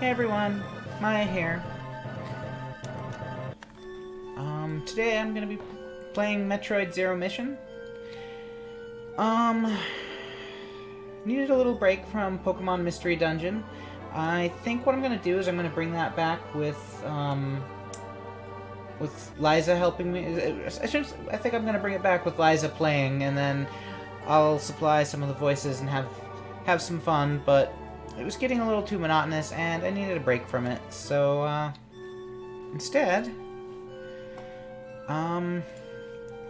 Hey everyone, Maya here. Today I'm gonna be playing Metroid Zero Mission. Um, Needed a little break from Pokemon Mystery Dungeon. I think what I'm gonna do is I'm gonna bring that back with Liza helping me. I think I'm gonna bring it back with Liza playing, and then I'll supply some of the voices and have some fun, but it was getting a little too monotonous, and I needed a break from it. So, instead, I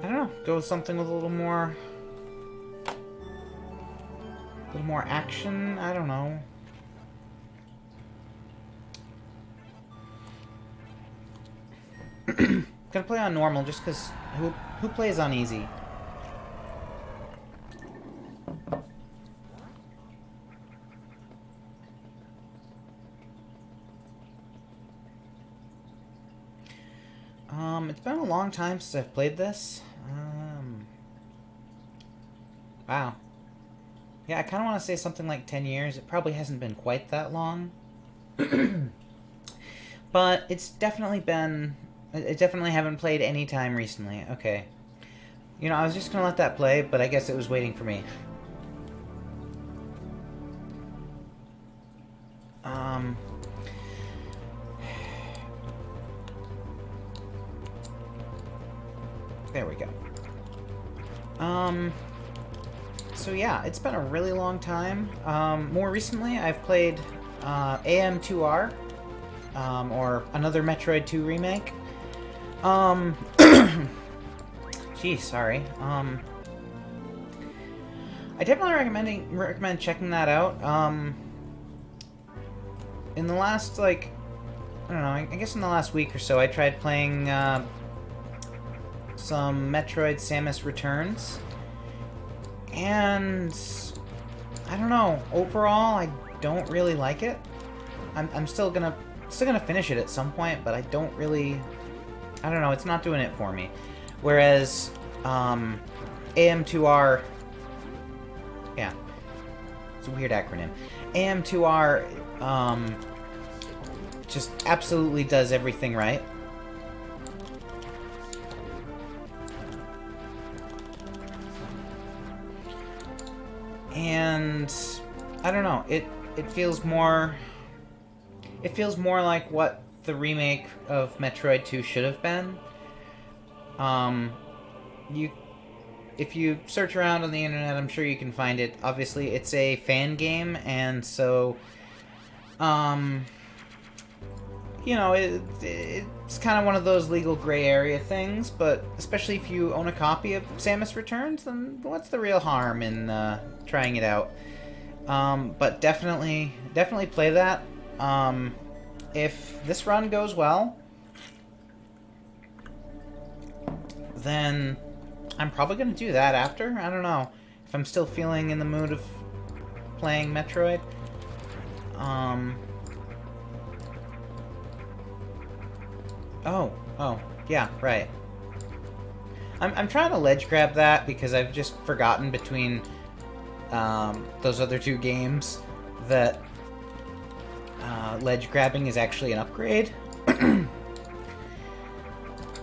don't know, go with something with a little more action. I don't know. Gonna play on normal just because who plays on easy? It's been a long time since I've played this. Wow. Yeah, I kind of want to say something like 10 years. It probably hasn't been quite that long. But it's definitely been... I definitely haven't played any time recently. Okay. You know, I was just going to let that play, but I guess it was waiting for me. There we go. So yeah, it's been a really long time. More recently, I've played AM2R, or another Metroid 2 remake. Geez, sorry. I definitely recommend checking that out. In the last, like, I don't know, I guess in the last week or so, I tried playing some Metroid Samus Returns, and I don't know. Overall, I don't really like it. I'm still gonna finish it at some point, but I don't really. I don't know. It's not doing it for me. Whereas AM2R, yeah, it's a weird acronym. AM2R just absolutely does everything right. And I don't know, it feels more like what the remake of Metroid 2 should have been. If you search around on the internet, I'm sure you can find it. Obviously, it's a fan game, and so you know, it's kind of one of those legal gray area things, but especially if you own a copy of Samus Returns, then what's the real harm in trying it out? But definitely play that. If this run goes well, then I'm probably going to do that after. I don't know. If I'm still feeling in the mood of playing Metroid. Oh, yeah, right. I'm trying to ledge grab that because I've just forgotten between those other two games that ledge grabbing is actually an upgrade.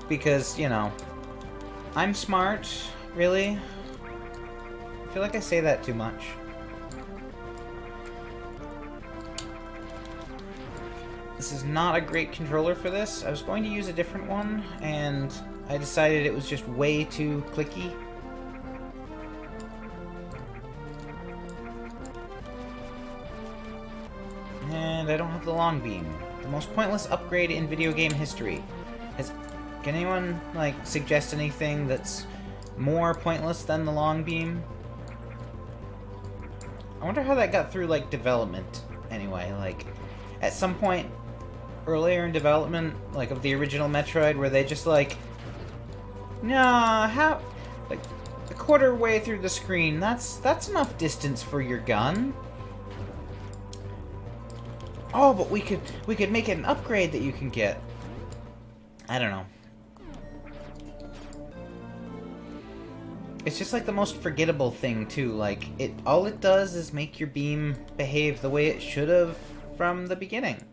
Because, you know, I'm smart, really. I feel like I say that too much. This is not a great controller for this. I was going to use a different one, and I decided it was just way too clicky. And I don't have the long beam. The most pointless upgrade in video game history. Can anyone, like, suggest anything that's more pointless than the long beam? I wonder how that got through, like, development, anyway. Like, at some point earlier in development, like, of the original Metroid, where they just, like, nah, how, like, a quarter way through the screen, that's enough distance for your gun. Oh, but we could make it an upgrade that you can get. I don't know. It's just like the most forgettable thing too. Like all it does is make your beam behave the way it should have from the beginning.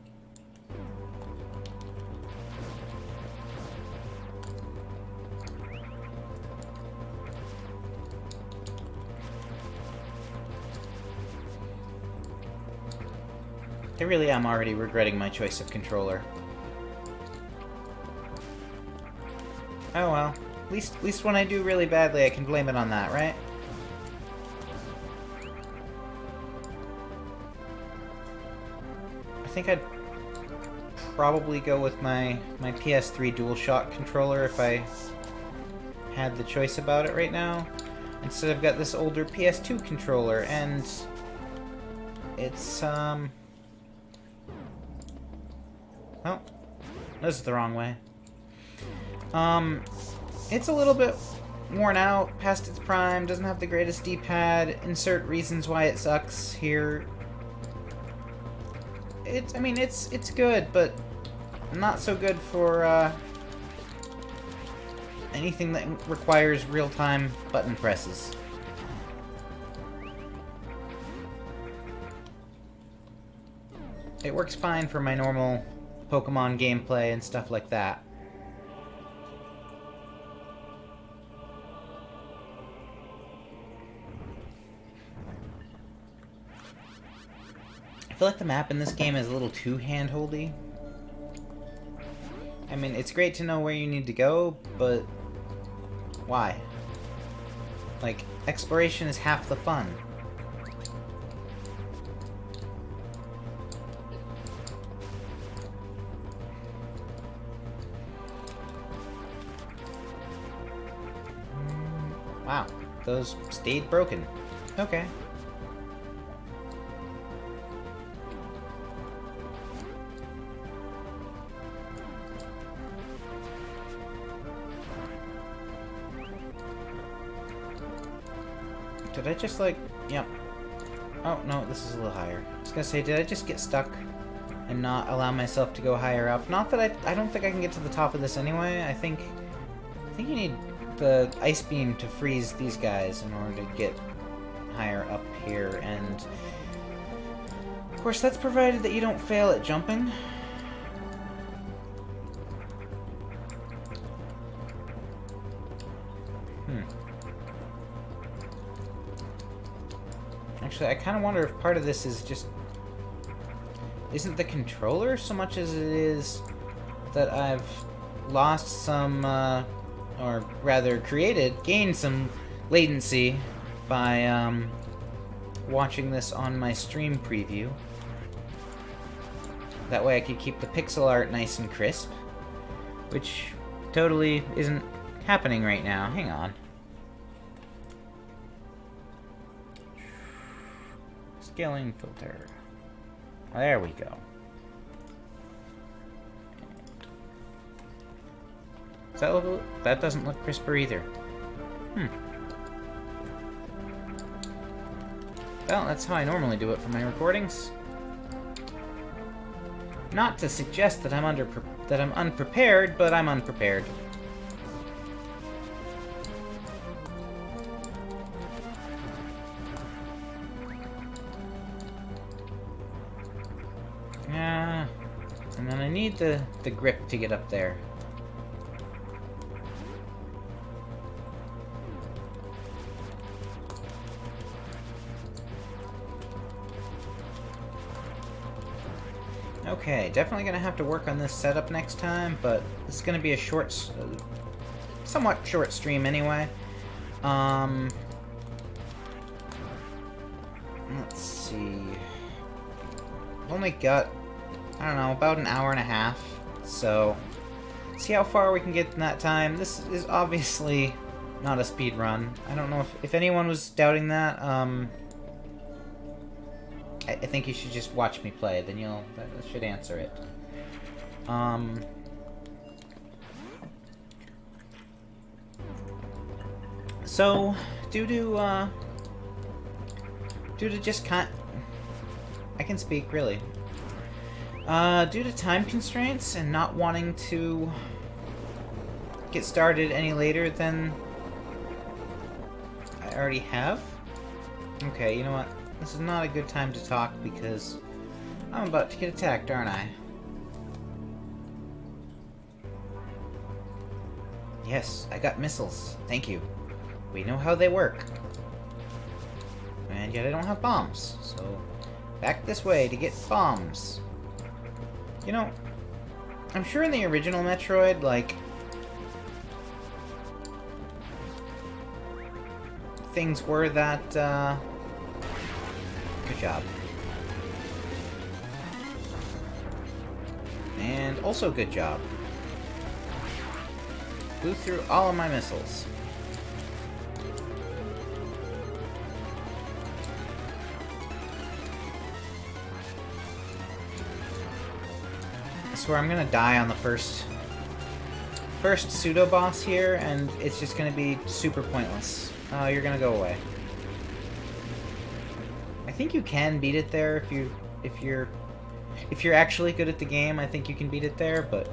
I really am already regretting my choice of controller. Oh well. At least when I do really badly, I can blame it on that, right? I think I'd probably go with my PS3 DualShock controller if I had the choice about it right now. Instead, I've got this older PS2 controller, and it's, oh, this is the wrong way. It's a little bit worn out, past its prime, doesn't have the greatest D-pad, insert reasons why it sucks here. I mean, it's good, but not so good for, anything that requires real-time button presses. It works fine for my normal Pokemon gameplay and stuff like that. I feel like the map in this game is a little too hand-holdy. I mean, it's great to know where you need to go, but why? Like, exploration is half the fun. Wow, those stayed broken. Okay. Did I just, like... Yep. Oh, no, this is a little higher. I was gonna say, did I just get stuck and not allow myself to go higher up? Not that I don't think I can get to the top of this anyway. I think you need the ice beam to freeze these guys in order to get higher up here, and... Of course, that's provided that you don't fail at jumping. Actually, I kind of wonder if part of this is just... isn't the controller so much as it is that I've lost some, or rather gained some latency by, watching this on my stream preview. That way I could keep the pixel art nice and crisp, which totally isn't happening right now. Hang on. Scaling filter. There we go. That doesn't look crisper either. Well, that's how I normally do it for my recordings. Not to suggest that I'm unprepared, but I'm unprepared. Yeah, and then I need the grip to get up there. Okay, definitely gonna have to work on this setup next time, but this is gonna be a short, somewhat short stream anyway. Let's see. I've only got, I don't know, about an hour and a half, so see how far we can get in that time. This is obviously not a speed run. I don't know if anyone was doubting that. I think you should just watch me play, then that should answer it. So, due to just I can speak, really. Due to time constraints and not wanting to get started any later than I already have. Okay, you know what? This is not a good time to talk because I'm about to get attacked, aren't I? Yes, I got missiles. Thank you. We know how they work. And yet I don't have bombs, so Back this way to get bombs. You know, I'm sure in the original Metroid, like, things were that, good job. And also good job. Blew through all of my missiles. I swear I'm gonna die on the first pseudo-boss here, and it's just gonna be super pointless. Oh, you're gonna go away. I think you can beat it there if you're actually good at the game. I think you can beat it there, but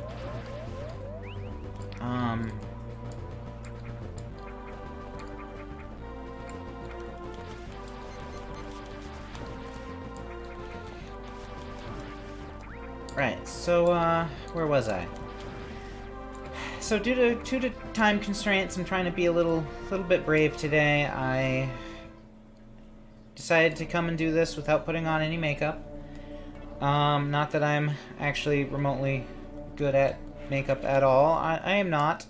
right, so where was I? So due to time constraints, I'm trying to be a little bit brave today. I decided to come and do this without putting on any makeup. Not that I'm actually remotely good at makeup at all. I am not.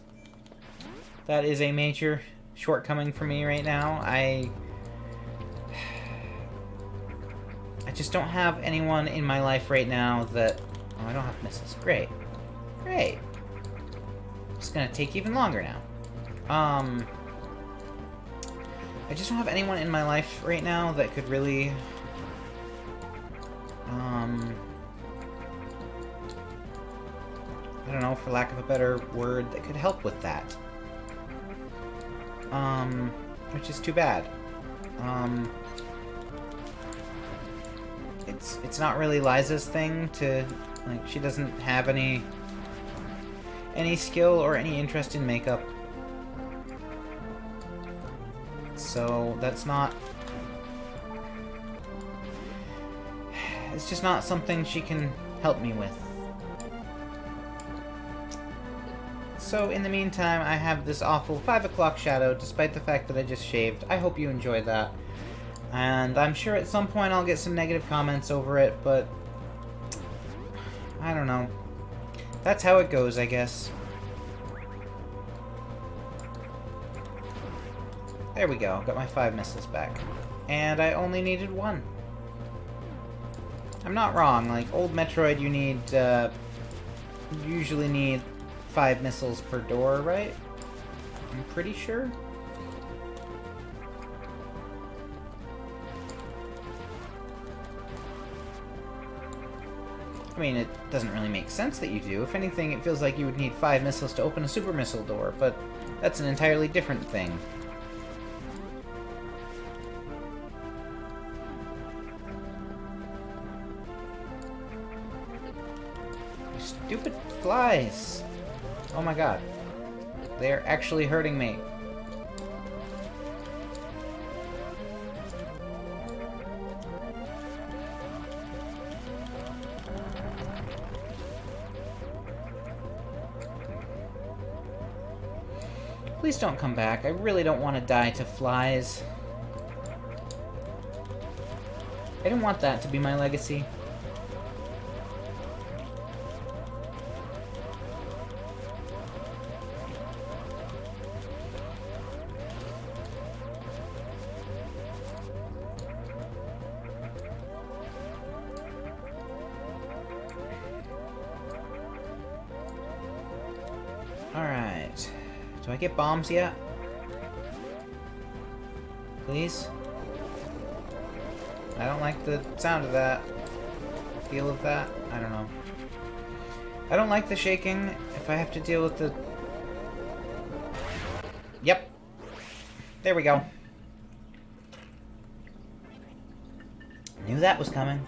That is a major shortcoming for me right now. I just don't have anyone in my life right now that... Oh, I don't have missiles. Great. Great. It's gonna take even longer now. I just don't have anyone in my life right now that could really... I don't know, for lack of a better word, that could help with that. Which is too bad. It's not really Liza's thing to, like, she doesn't have any skill or any interest in makeup. So that's not... It's just not something she can help me with. So in the meantime, I have this awful 5 o'clock shadow, despite the fact that I just shaved. I hope you enjoyed that. And I'm sure at some point I'll get some negative comments over it, but... I don't know. That's how it goes, I guess. There we go. Got my 5 missiles back. And I only needed 1. I'm not wrong. Like, old Metroid, you need, usually need 5 missiles per door, right? I'm pretty sure. I mean, it doesn't really make sense that you do. If anything, it feels like you would need 5 missiles to open a super missile door, but that's an entirely different thing. You stupid flies! Oh my god. They're actually hurting me. Please don't come back. I really don't want to die to flies. I didn't want that to be my legacy. Alright. Do I get bombs yet? Please? I don't like the sound of that. Feel of that. I don't know. I don't like the shaking if I have to deal with the... Yep. There we go. Knew that was coming.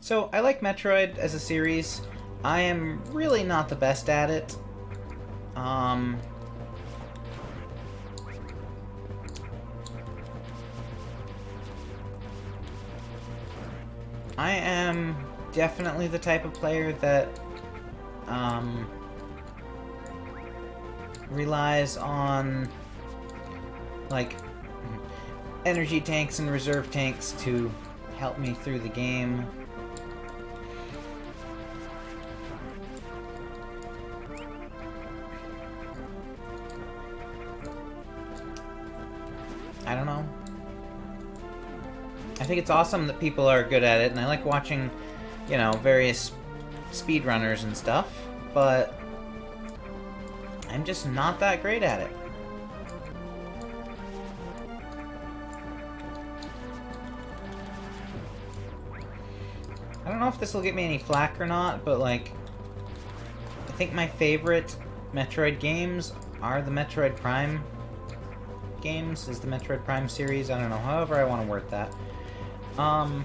So, I like Metroid as a series. I am really not the best at it. I am definitely the type of player that relies on like, energy tanks and reserve tanks to help me through the game. I don't know. I think it's awesome that people are good at it, and I like watching, you know, various speedrunners and stuff, but I'm just not that great at it. I don't know if this will get me any flack or not, but, like, I think my favorite Metroid games are the Metroid Prime games, is the Metroid Prime series. I don't know, however I want to word that. Well,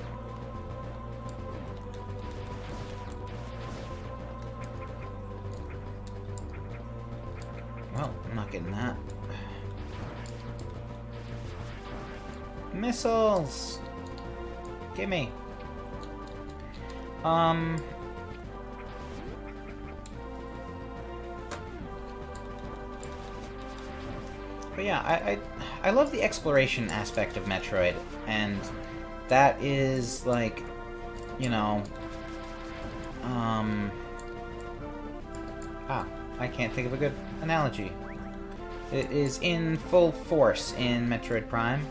I'm not getting that. Missiles! Gimme. But yeah, I love the exploration aspect of Metroid, and that is, like, you know, I can't think of a good analogy. It is in full force in Metroid Prime.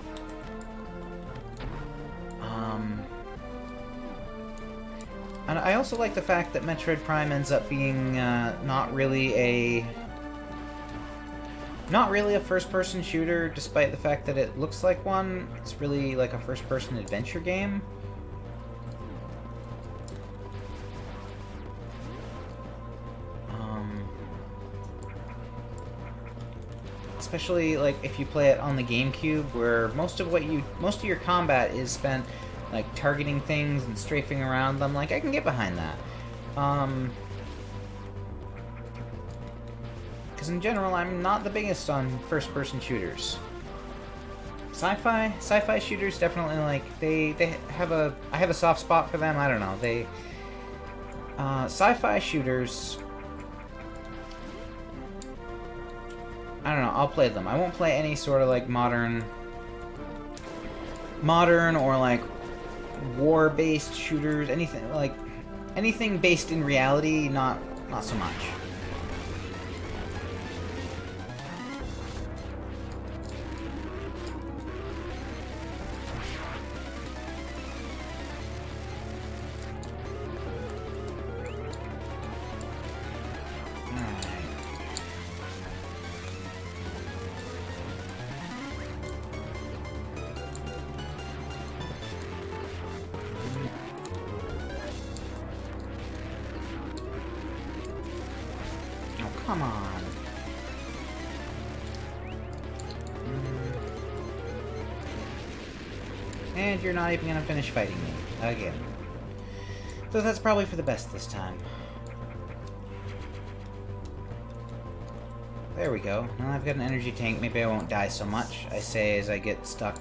And I also like the fact that Metroid Prime ends up being not really a first-person shooter, despite the fact that it looks like one. It's really like a first-person adventure game. Especially like if you play it on the GameCube, where most of your combat is spent like targeting things and strafing around them. Like, I can get behind that. Because in general, I'm not the biggest on first-person shooters. Sci-fi shooters definitely, like, I have a soft spot for them. I don't know. Sci-fi shooters, I don't know, I'll play them. I won't play any sort of, like, modern or, like, war-based shooters, anything based in reality, not so much. Come on. And you're not even gonna finish fighting me. Again. So that's probably for the best this time. There we go. Now I've got an energy tank. Maybe I won't die so much, I say as I get stuck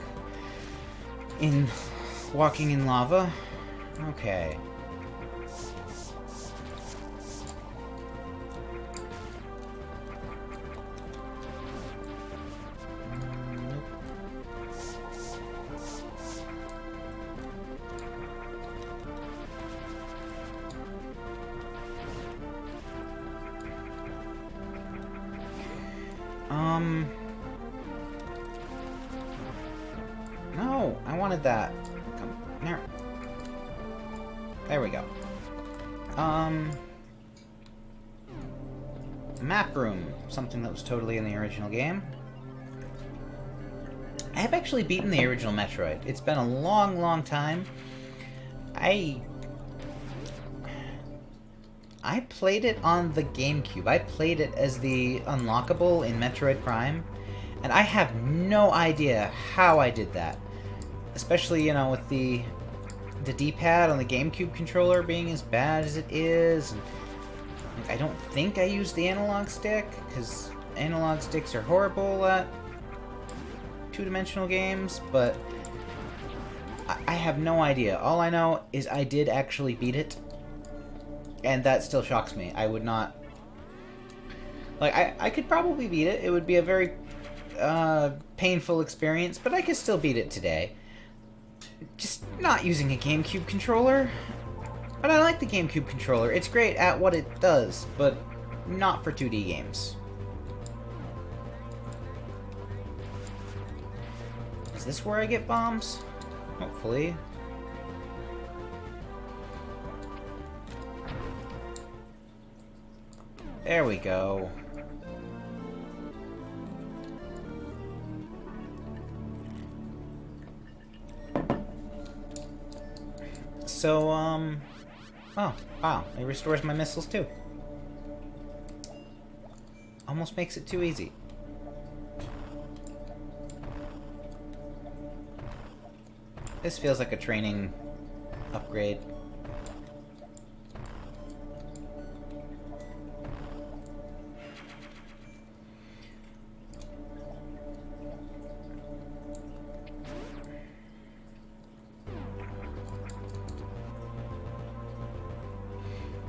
in walking in lava. Okay. No, I wanted that. Come here. There we go. Map room. Something that was totally in the original game. I have actually beaten the original Metroid. It's been a long, long time. I played it on the GameCube. I played it as the unlockable in Metroid Prime, and I have no idea how I did that. Especially, you know, with the D-pad on the GameCube controller being as bad as it is. And, like, I don't think I used the analog stick, because analog sticks are horrible at two-dimensional games, but I have no idea. All I know is I did actually beat it, and that still shocks me. I would not... Like, I could probably beat it. It would be a very painful experience, but I could still beat it today. Just not using a GameCube controller. But I like the GameCube controller. It's great at what it does, but not for 2D games. Is this where I get bombs? Hopefully. There we go. So, oh, wow, it restores my missiles too. Almost makes it too easy. This feels like a training upgrade.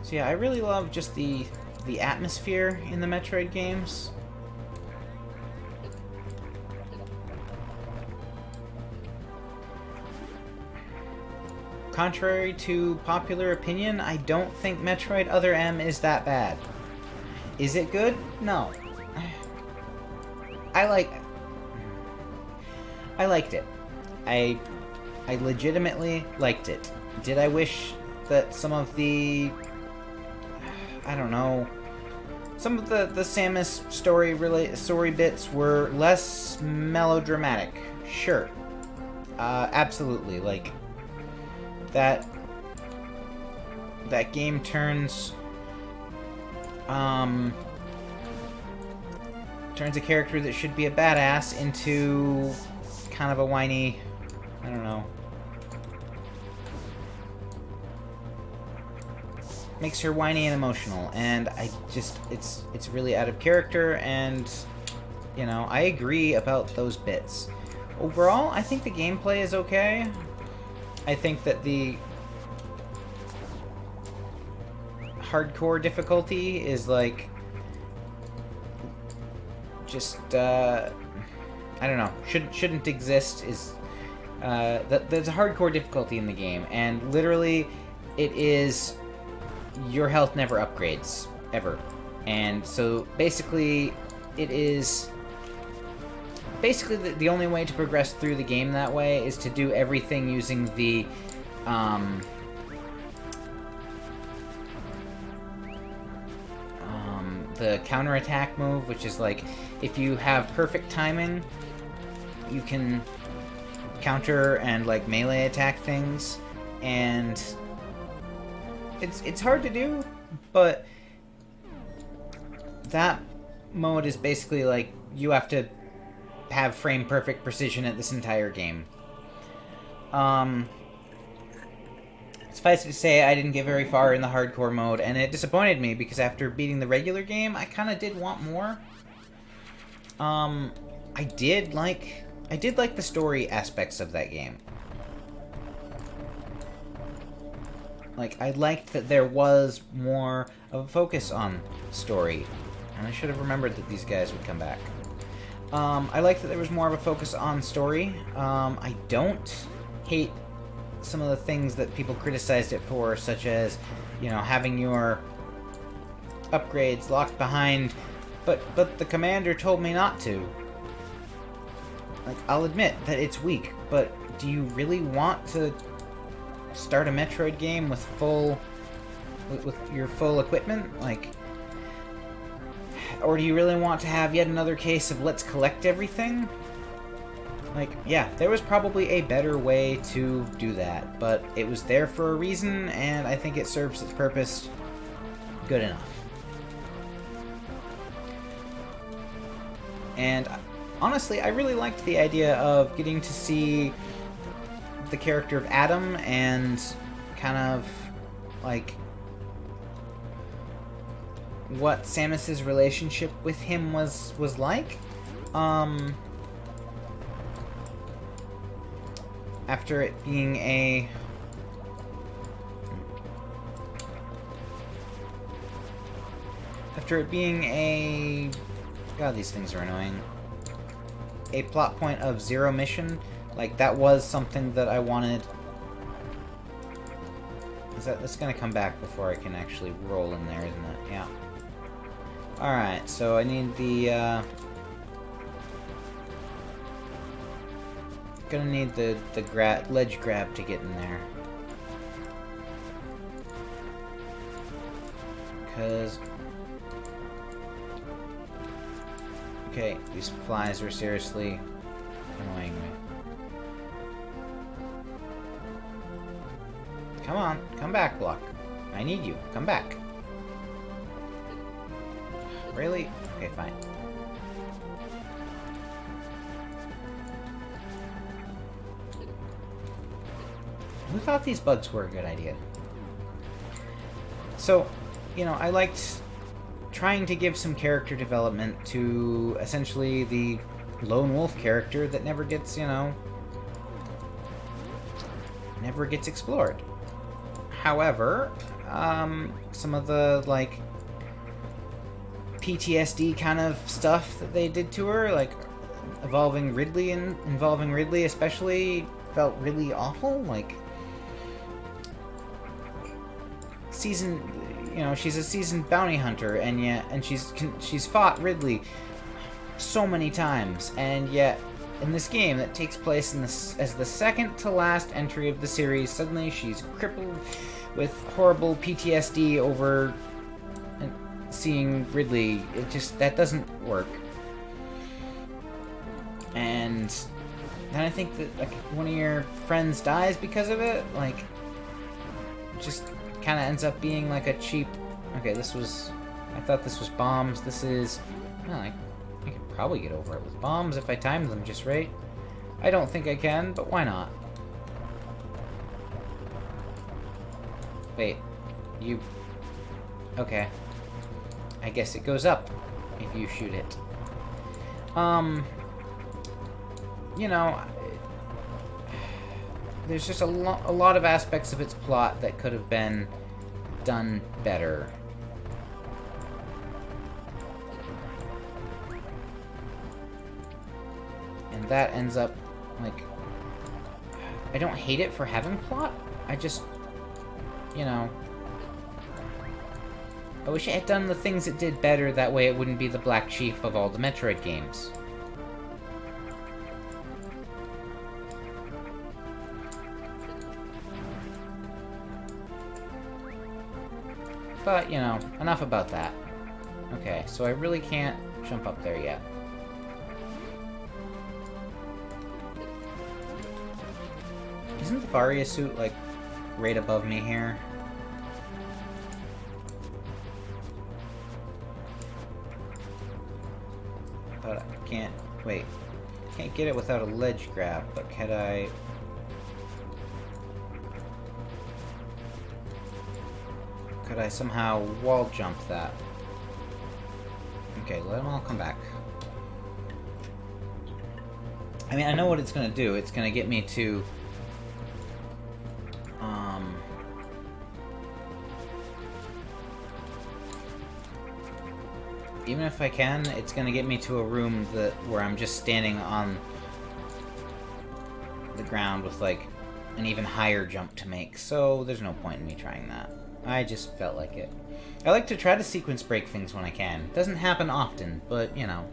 So yeah, I really love just the atmosphere in the Metroid games. Contrary to popular opinion, I don't think Metroid Other M is that bad. Is it good? No. I liked it. I legitimately liked it. Did I wish that some of the, I don't know, some of the Samus story bits were less melodramatic? Sure. Absolutely. Like, that game turns a character that should be a badass into kind of a whiny, I don't know, makes her whiny and emotional, and I just, it's really out of character, and, you know, I agree about those bits. Overall, I think the gameplay is okay. I think that the hardcore difficulty is, like, just, I don't know, shouldn't exist, is, there's a hardcore difficulty in the game, and literally, it is, your health never upgrades, ever. And so, basically, it is, basically the only way to progress through the game that way is to do everything using the, the counterattack move, which is like, if you have perfect timing, you can counter and, like, melee attack things, and it's hard to do, but that mode is basically like, you have to have frame perfect precision at this entire game. Suffice it to say, I didn't get very far in the hardcore mode, and it disappointed me, because after beating the regular game, I kind of did want more. I did like the story aspects of that game. Like, I liked that there was more of a focus on story, and I should have remembered that these guys would come back. I liked that there was more of a focus on story. I don't hate some of the things that people criticized it for, such as, you know, having your upgrades locked behind, but the commander told me not to. Like, I'll admit that it's weak, but do you really want to start a Metroid game with your full equipment? Like, or do you really want to have yet another case of let's collect everything? Like, yeah, there was probably a better way to do that, but it was there for a reason, and I think it serves its purpose good enough. And honestly, I really liked the idea of getting to see the character of Adam and kind of, like, what Samus's relationship with him was like. After it being a... God, these things are annoying. a plot point of Zero Mission. Like, that was something that I wanted. That's gonna come back before I can actually roll in there, isn't it? Yeah. Alright, so I need the, gonna need the ledge grab to get in there. Because... Okay, these flies are seriously annoying me. Come on, come back, Block. I need you. Come back. Really? Okay, fine. Who thought these bugs were a good idea? So, you know, I liked trying to give some character development to essentially the lone wolf character that never gets, you know, never gets explored. However, some of the, like, PTSD kind of stuff that they did to her, like involving Ridley especially, felt really awful. Like, you know, she's a seasoned bounty hunter, and she's fought Ridley so many times, and yet in this game that takes place as the second to last entry of the series, suddenly she's crippled with horrible PTSD over seeing Ridley. That doesn't work. And then I think that, like, one of your friends dies because of it. Like, just kind of ends up being like a cheap... Okay, I thought this was bombs. This is... Well, I could probably get over it with bombs if I timed them just right. I don't think I can, but why not? Wait. You... Okay. I guess it goes up if you shoot it. You know, there's just a lot of aspects of its plot that could have been done better. And that ends up, like... I don't hate it for having plot. I just... You know... I wish it had done the things it did better, that way it wouldn't be the black sheep of all the Metroid games. But, you know, enough about that. Okay, so I really can't jump up there yet. Isn't the Varia suit, like, right above me here? But I can't... Wait. Can't get it without a ledge grab, but can I... Could I somehow wall jump that? Okay, let them all come back. I mean, I know what it's gonna do. It's gonna get me to... Even if I can, it's gonna get me to a room where I'm just standing on the ground with, like, an even higher jump to make. So there's no point in me trying that. I just felt like it. I like to try to sequence break things when I can. It doesn't happen often, but, you know.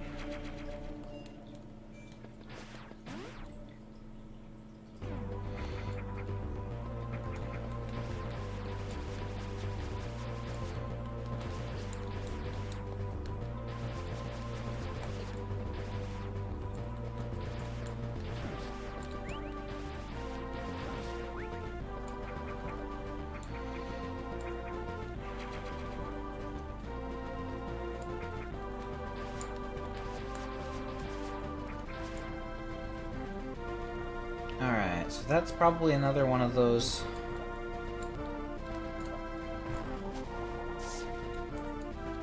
Alright, so that's probably another one of those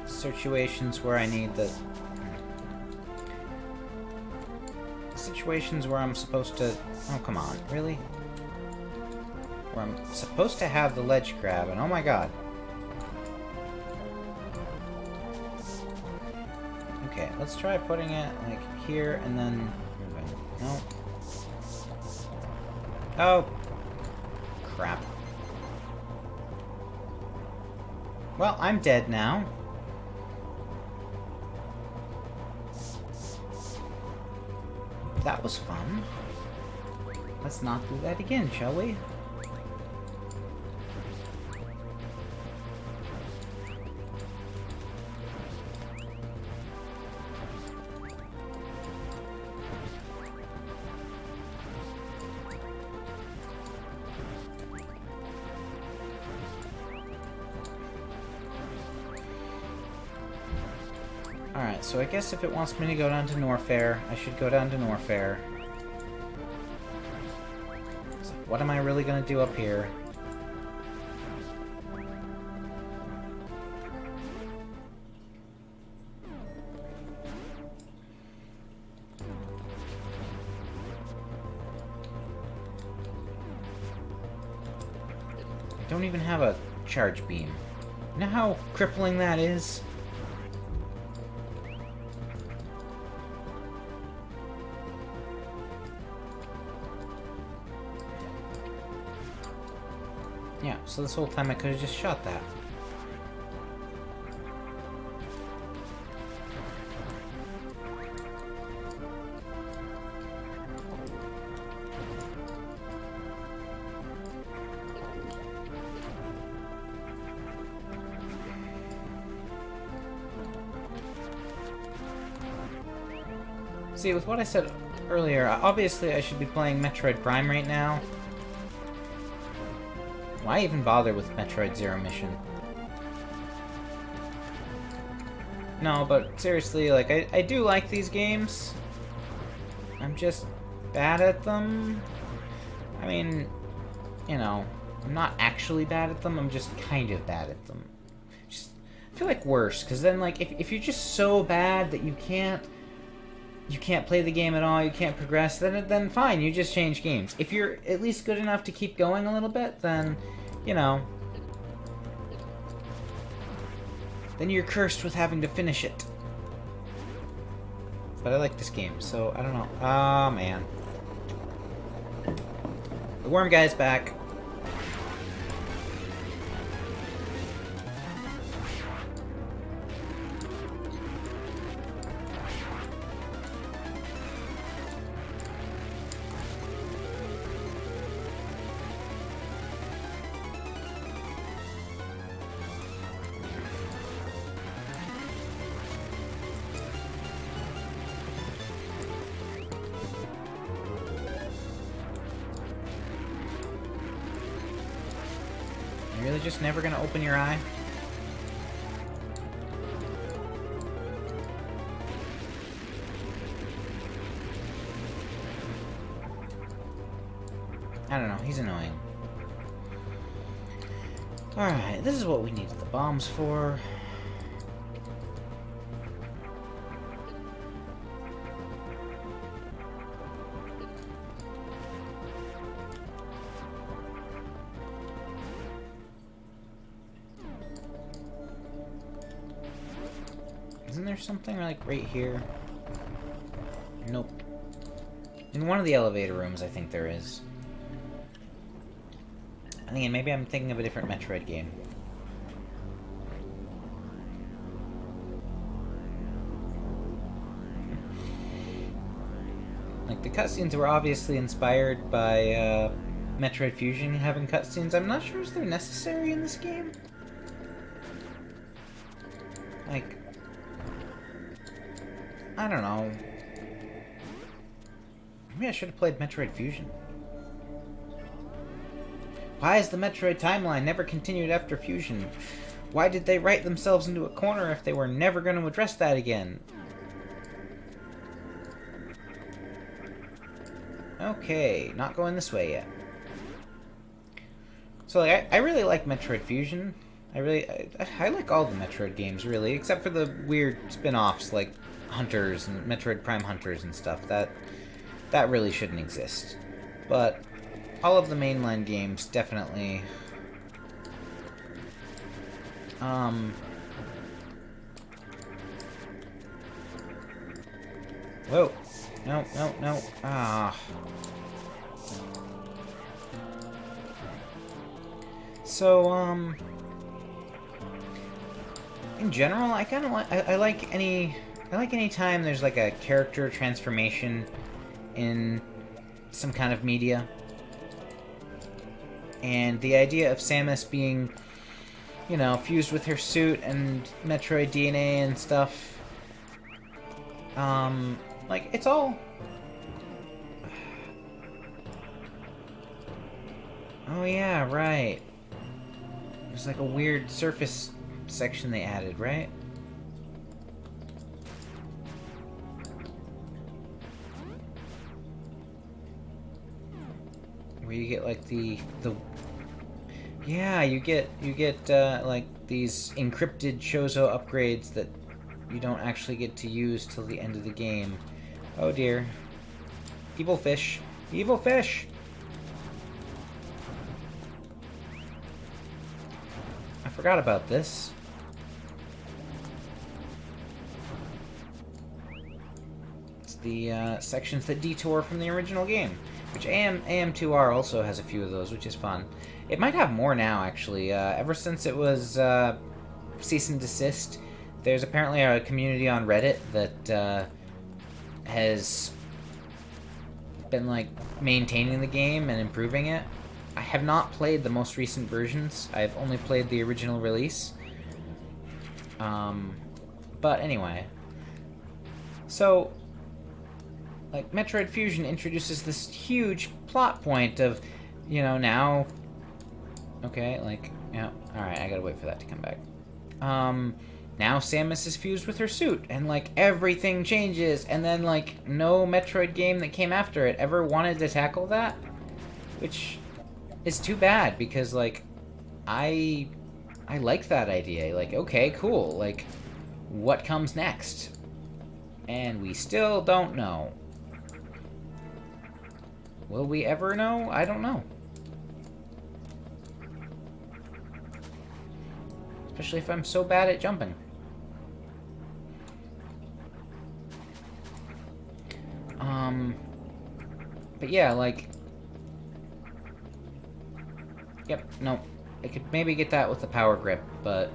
situations where I need the... Situations where I'm supposed to... Oh, come on, really? Where I'm supposed to have the ledge grab, and oh my god. Okay, let's try putting it, like, here, and then... No. Oh. Crap. Well, I'm dead now. That was fun. Let's not do that again, shall we? Alright, so I guess if it wants me to go down to Norfair, I should go down to Norfair. So what am I really gonna do up here? I don't even have a charge beam. You know how crippling that is? Yeah, so this whole time I could have just shot that. See, with what I said earlier, obviously I should be playing Metroid Prime right now. Why even bother with Metroid Zero Mission? No, but seriously, like, I do like these games. I'm just bad at them. I mean, you know, I'm not actually bad at them, I'm just kind of bad at them. I feel like worse, because then, like, if you're just so bad that you can't play the game at all, you can't progress, then fine, you just change games. If you're at least good enough to keep going a little bit, then, you know, then you're cursed with having to finish it. But I like this game, so I don't know. Oh, man. The worm guy's back. You're really just never gonna open your eye? I don't know, he's annoying. Alright, this is what we needed the bombs for. Isn't there something like right here? Nope. In one of the elevator rooms, I think there is. I think maybe I'm thinking of a different Metroid game. Like, the cutscenes were obviously inspired by Metroid Fusion having cutscenes. I'm not sure if they're necessary in this game. Like, I don't know. Maybe I should have played Metroid Fusion. Why is the Metroid timeline never continued after Fusion? Why did they write themselves into a corner if they were never going to address that again? Okay, not going this way yet. So, like, I really like Metroid Fusion. I like all the Metroid games, really, except for the weird spin-offs like Hunters and Metroid Prime Hunters and stuff. That really shouldn't exist. But all of the mainline games definitely whoa. No, no, no. Ah. So, in general, I kind of like, I like any time there's like a character transformation in some kind of media. And the idea of Samus being, you know, fused with her suit and Metroid DNA and stuff, like, it's all... Oh yeah, right. There's like a weird surface section they added, right? Where you get like the yeah, you get like these encrypted Chozo upgrades that you don't actually get to use till the end of the game. Oh dear. Evil fish. Evil fish! I forgot about this. It's the sections that detour from the original game. Which AM2R also has a few of those, which is fun. It might have more now, actually. Ever since it was cease and desist, there's apparently a community on Reddit that has been like maintaining the game and improving it. I have not played the most recent versions. I've only played the original release. But anyway. So, like, Metroid Fusion introduces this huge plot point of, you know, now... Okay, like, yeah, alright, I gotta wait for that to come back. Now Samus is fused with her suit, and, like, everything changes, and then, like, no Metroid game that came after it ever wanted to tackle that? Which is too bad, because, like, I like that idea. Like, okay, cool, like, what comes next? And we still don't know. Will we ever know? I don't know. Especially if I'm so bad at jumping. But yeah, like... Yep, no. I could maybe get that with the power grip, but...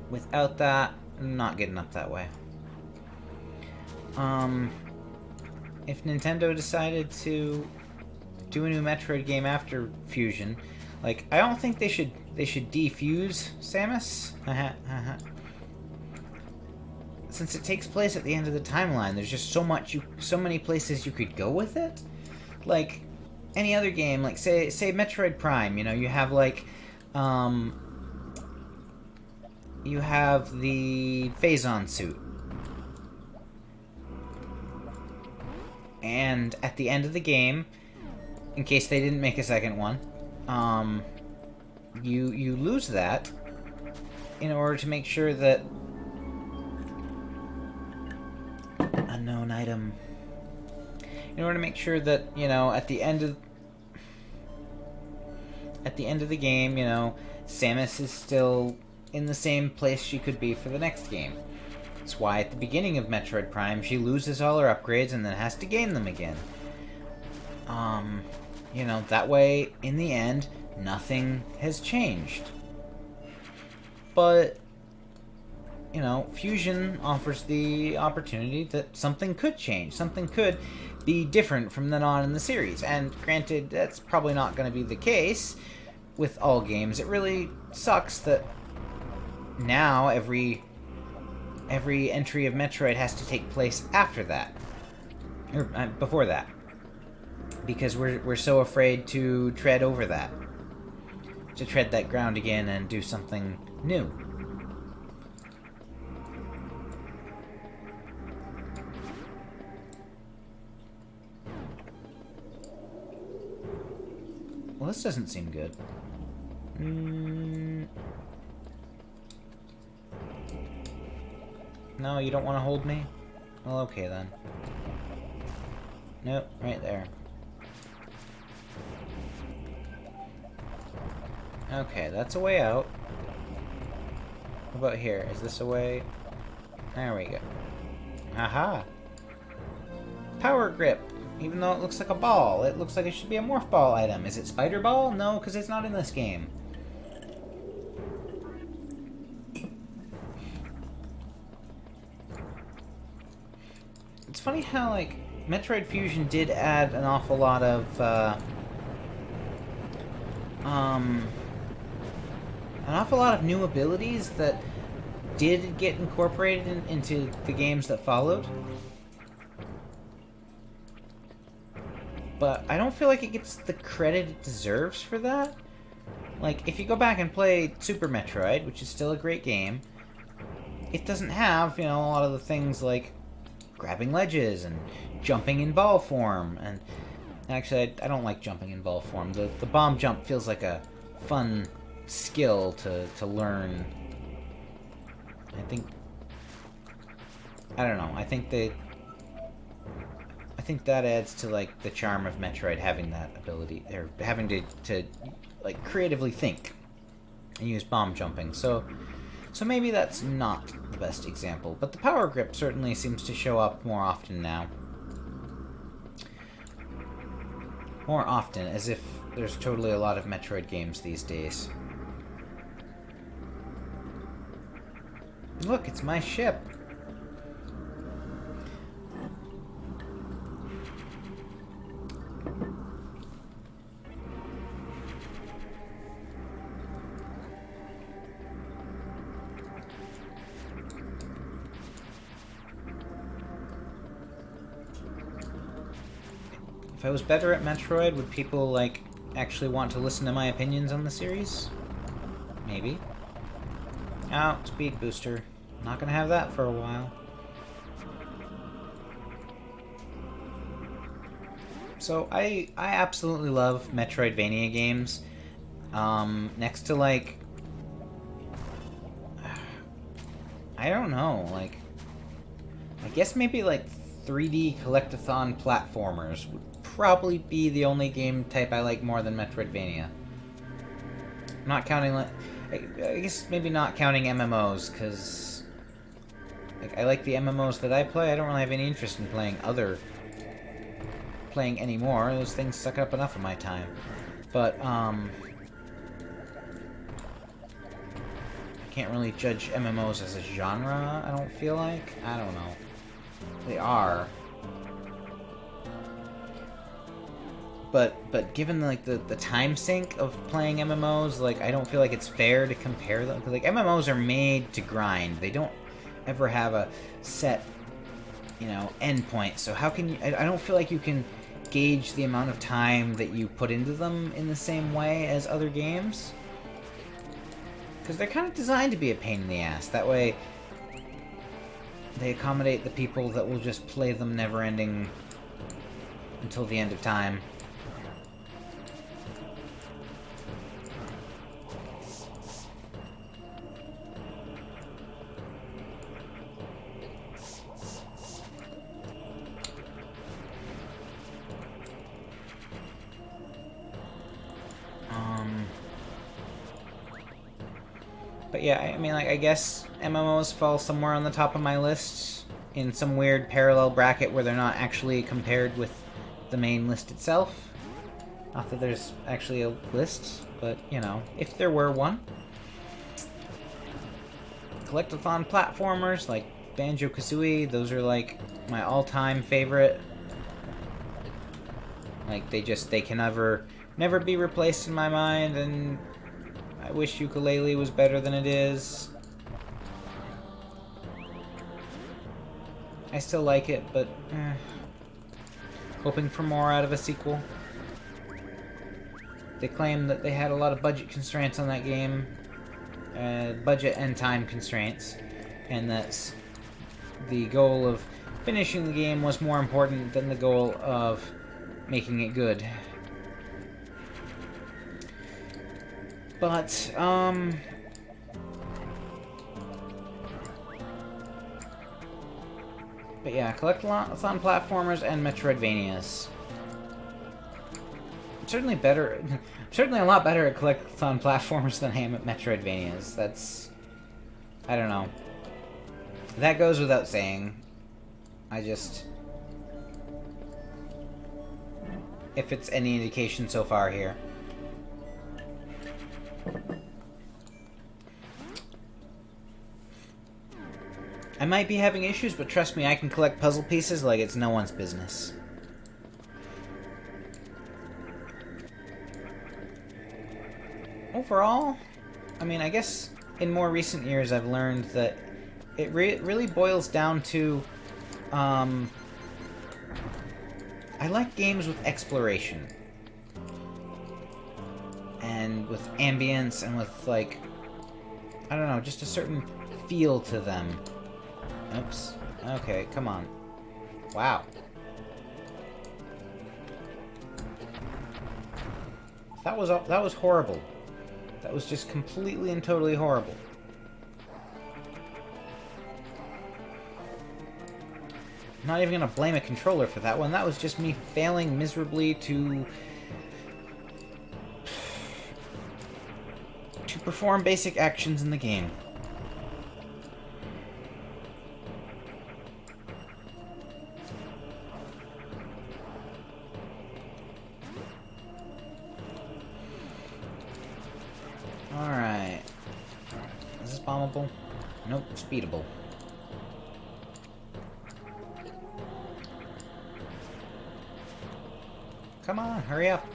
without that, I'm not getting up that way. If Nintendo decided to do a new Metroid game after Fusion, like, I don't think they should defuse Samus. Since it takes place at the end of the timeline, there's just so many places you could go with it. Like any other game, like say Metroid Prime, you know, you have like you have the Phazon suit. And at the end of the game, in case they didn't make a second one, you lose that in order to make sure that unknown item. In order to make sure that, you know, at the end of the game, you know, Samus is still in the same place she could be for the next game. That's why at the beginning of Metroid Prime, she loses all her upgrades and then has to gain them again. You know, that way, in the end, nothing has changed. But, you know, Fusion offers the opportunity that something could change. Something could be different from then on in the series. And granted, that's probably not going to be the case with all games. It really sucks that now every entry of Metroid has to take place after that. Or before that. Because we're so afraid to tread over that. To tread that ground again and do something new. Well, this doesn't seem good. No, you don't want to hold me? Well, okay then. Nope, right there. Okay, that's a way out. What about here? Is this a way? There we go. Aha! power grip. Even though it looks like a ball. It looks like it should be a morph ball item. Is it spider ball? No, because it's not in this game. It's funny how, like, Metroid Fusion did add an awful lot of, new abilities that did get incorporated into the games that followed. But I don't feel like it gets the credit it deserves for that. Like, if you go back and play Super Metroid, which is still a great game, it doesn't have, you know, a lot of the things like grabbing ledges and jumping in ball form. And actually, I don't like jumping in ball form. The bomb jump feels like a fun skill to learn. I don't know. I think that adds to, like, the charm of Metroid, having that ability, or having to like, creatively think and use bomb jumping. So maybe that's not the best example, but the power grip certainly seems to show up more often now. More often, as if there's totally a lot of Metroid games these days. Look, it's my ship. If I was better at Metroid, would people, like, actually want to listen to my opinions on the series? Maybe. Oh, speed booster. Not gonna have that for a while. So, I absolutely love Metroidvania games. Next to, like... I don't know, like... I guess maybe, like, 3D collectathon platformers would probably be the only game type I like more than Metroidvania. Not counting, I guess maybe not counting MMOs, because like, I like the MMOs that I play. I don't really have any interest in playing anymore. Those things suck up enough of my time. But I can't really judge MMOs as a genre, I don't feel like. I don't know. They are. But given, like, the time sink of playing MMOs, like, I don't feel like it's fair to compare them. 'Cause, like, MMOs are made to grind. They don't ever have a set, you know, endpoint. So how can you... I don't feel like you can gauge the amount of time that you put into them in the same way as other games. Because they're kind of designed to be a pain in the ass. That way, they accommodate the people that will just play them never-ending until the end of time. But yeah, I mean, like, I guess MMOs fall somewhere on the top of my list in some weird parallel bracket where they're not actually compared with the main list itself. Not that there's actually a list, but, you know, if there were one. Collectathon platformers like Banjo-Kazooie, those are, like, my all-time favorite. Like, they can never be replaced in my mind, and I wish Ukulele was better than it is. I still like it, but hoping for more out of a sequel. They claim that they had a lot of budget constraints on that game. Budget and time constraints. And that the goal of finishing the game was more important than the goal of making it good. But, yeah, collectathon platformers and Metroidvanias. I'm certainly a lot better at collectathon platformers than I am at Metroidvanias. That's... I don't know. That goes without saying. I just... if it's any indication so far here. I might be having issues, but trust me, I can collect puzzle pieces like it's no one's business. Overall, I mean, I guess in more recent years I've learned that it really boils down to, I like games with exploration. And with ambience and with, like, I don't know, just a certain feel to them. Oops. Okay, come on. Wow. That was horrible. That was just completely and totally horrible. I'm not even gonna blame a controller for that one. That was just me failing miserably to perform basic actions in the game. Alright. Is this bombable? Nope, speedable. Come on, hurry up.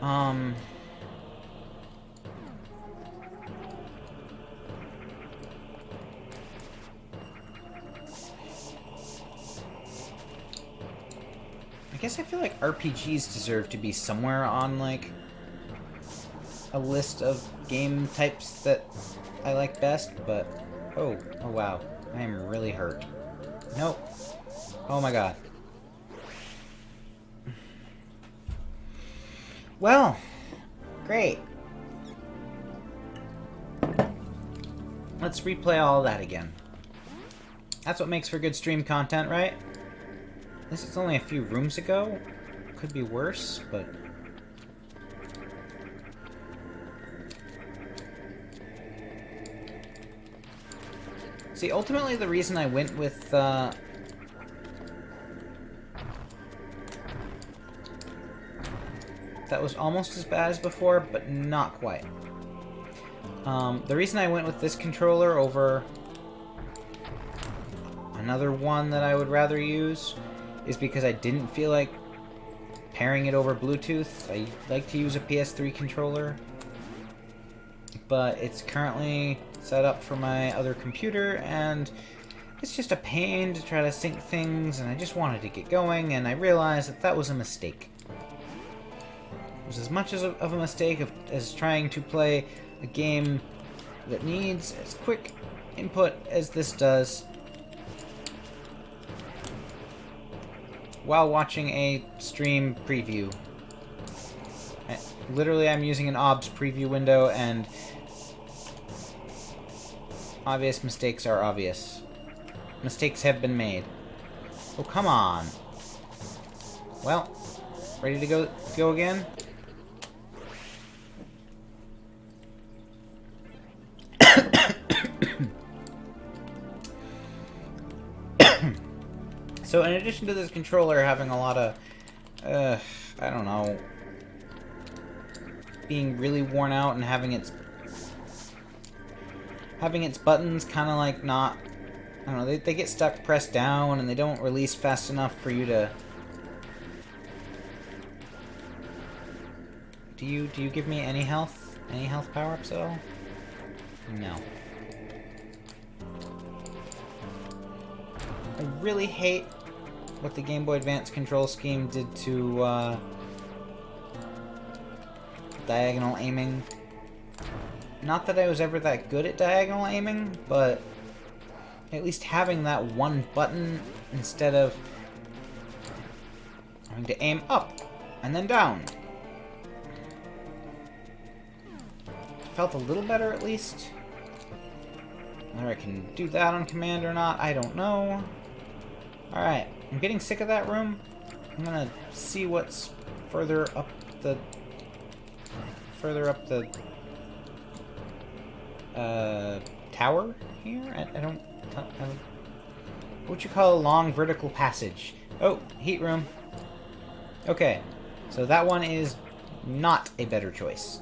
I guess I feel like RPGs deserve to be somewhere on, like, a list of game types that I like best, but... Oh wow. I am really hurt. Nope. Oh my god. Well, great. Let's replay all of that again. That's what makes for good stream content, right? At least it's only a few rooms ago. Could be worse, but... See, ultimately the reason I went with, that was almost as bad as before, but not quite. The reason I went with this controller over another one that I would rather use is because I didn't feel like pairing it over Bluetooth. I like to use a PS3 controller, but it's currently set up for my other computer, and it's just a pain to try to sync things, and I just wanted to get going, and I realized that that was a mistake. It was as much of a mistake as trying to play a game that needs as quick input as this does while watching a stream preview. Literally, I'm using an OBS preview window, and obvious mistakes are obvious. Mistakes have been made. Oh, come on. Well, ready to go again? So in addition to this controller having a lot of, I don't know, being really worn out and having its buttons kind of like not, I don't know, they get stuck pressed down and they don't release fast enough for you to... Do you give me any health? Any health power-ups at all? No. I really hate what the Game Boy Advance control scheme did to diagonal aiming. Not that I was ever that good at diagonal aiming, but at least having that one button instead of having to aim up and then down. Felt a little better at least. Whether I can do that on command or not, I don't know. Alright, I'm getting sick of that room. I'm gonna see what's further up the tower here? I don't what would you call a long vertical passage? Oh, heat room. Okay, so that one is not a better choice.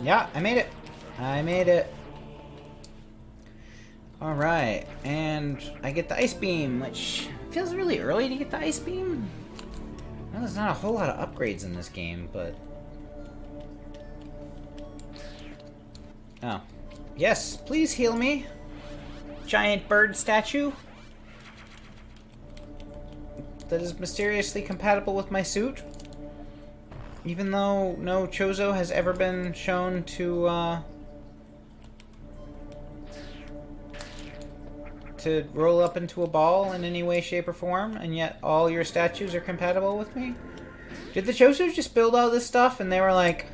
Yeah, I made it. I made it. Alright, and I get the ice beam, which feels really early to get the ice beam. Well, there's not a whole lot of upgrades in this game, but... Oh. Yes, please heal me. Giant bird statue. That is mysteriously compatible with my suit. Even though no Chozo has ever been shown to roll up into a ball in any way, shape, or form, and yet all your statues are compatible with me? Did the Chozos just build all this stuff and they were like,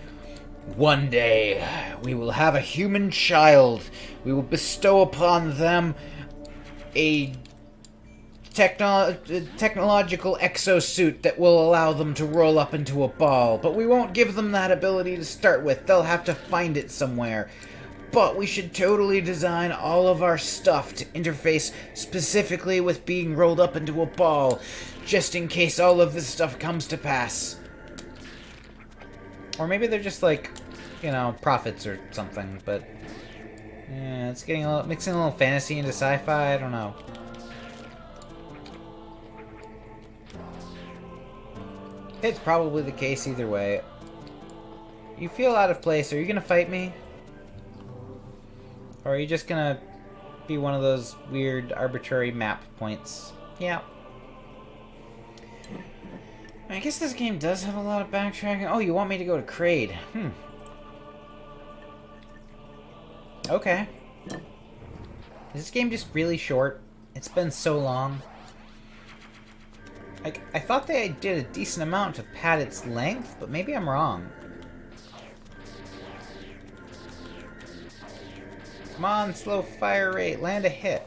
one day we will have a human child. We will bestow upon them a technological exosuit that will allow them to roll up into a ball, but we won't give them that ability to start with. They'll have to find it somewhere. But we should totally design all of our stuff to interface specifically with being rolled up into a ball, just in case all of this stuff comes to pass. Or maybe they're just like, you know, prophets or something, but yeah, it's getting a little, mixing a little fantasy into sci-fi, I don't know. It's probably the case either way. You feel out of place. Are you gonna fight me? Or are you just gonna be one of those weird arbitrary map points? Yeah. I guess this game does have a lot of backtracking. Oh, you want me to go to Kraid? Okay. Is this game just really short? It's been so long. Like, I thought they did a decent amount to pad its length, but maybe I'm wrong. Come on, slow fire rate, land a hit.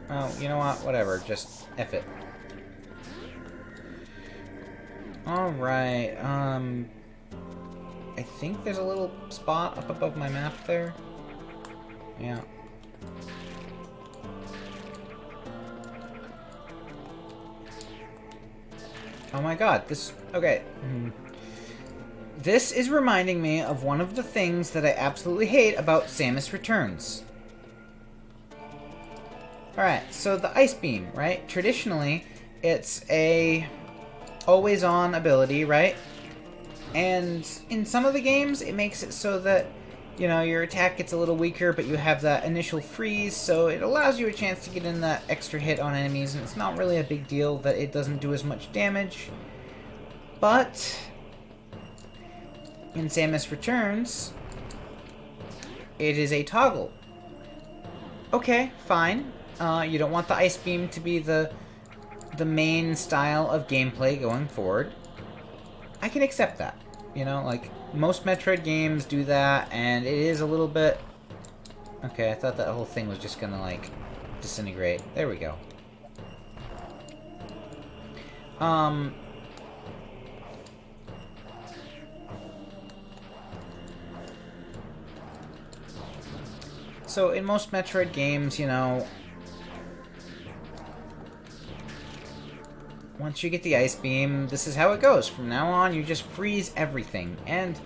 Oh, you know what? Whatever, just F it. Alright, I think there's a little spot up above my map there. Yeah. Oh my god, this... Okay. This is reminding me of one of the things that I absolutely hate about Samus Returns. Alright, so the Ice Beam, right? Traditionally, it's a always-on ability, right? And in some of the games, it makes it so that, you know, your attack gets a little weaker, but you have that initial freeze, so it allows you a chance to get in that extra hit on enemies, and it's not really a big deal that it doesn't do as much damage. But in Samus Returns, it is a toggle. Okay, fine. You don't want the Ice Beam to be the main style of gameplay going forward. I can accept that. You know, like, most Metroid games do that, and it is a little bit... Okay, I thought that whole thing was just gonna, like, disintegrate. There we go. So, in most Metroid games, you know... Once you get the Ice Beam, this is how it goes. From now on, you just freeze everything. And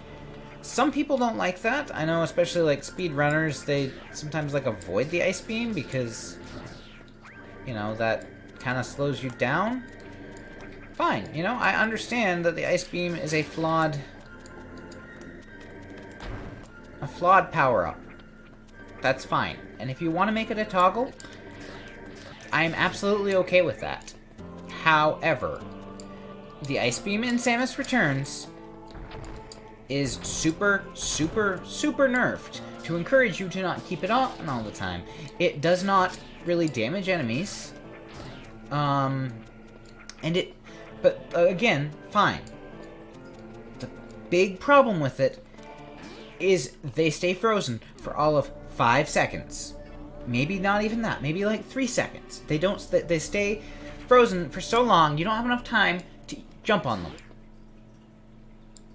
some people don't like that. I know, especially like speedrunners, they sometimes like avoid the Ice Beam because, you know, that kind of slows you down. Fine, you know, I understand that the Ice Beam is a flawed power-up. That's fine. And if you want to make it a toggle, I'm absolutely okay with that. However, the Ice Beam in Samus Returns is super, super, super nerfed to encourage you to not keep it on all the time. It does not really damage enemies. But again, fine. The big problem with it is they stay frozen for all of 5 seconds. Maybe not even that. Maybe like 3 seconds. They stay frozen for so long, you don't have enough time to jump on them.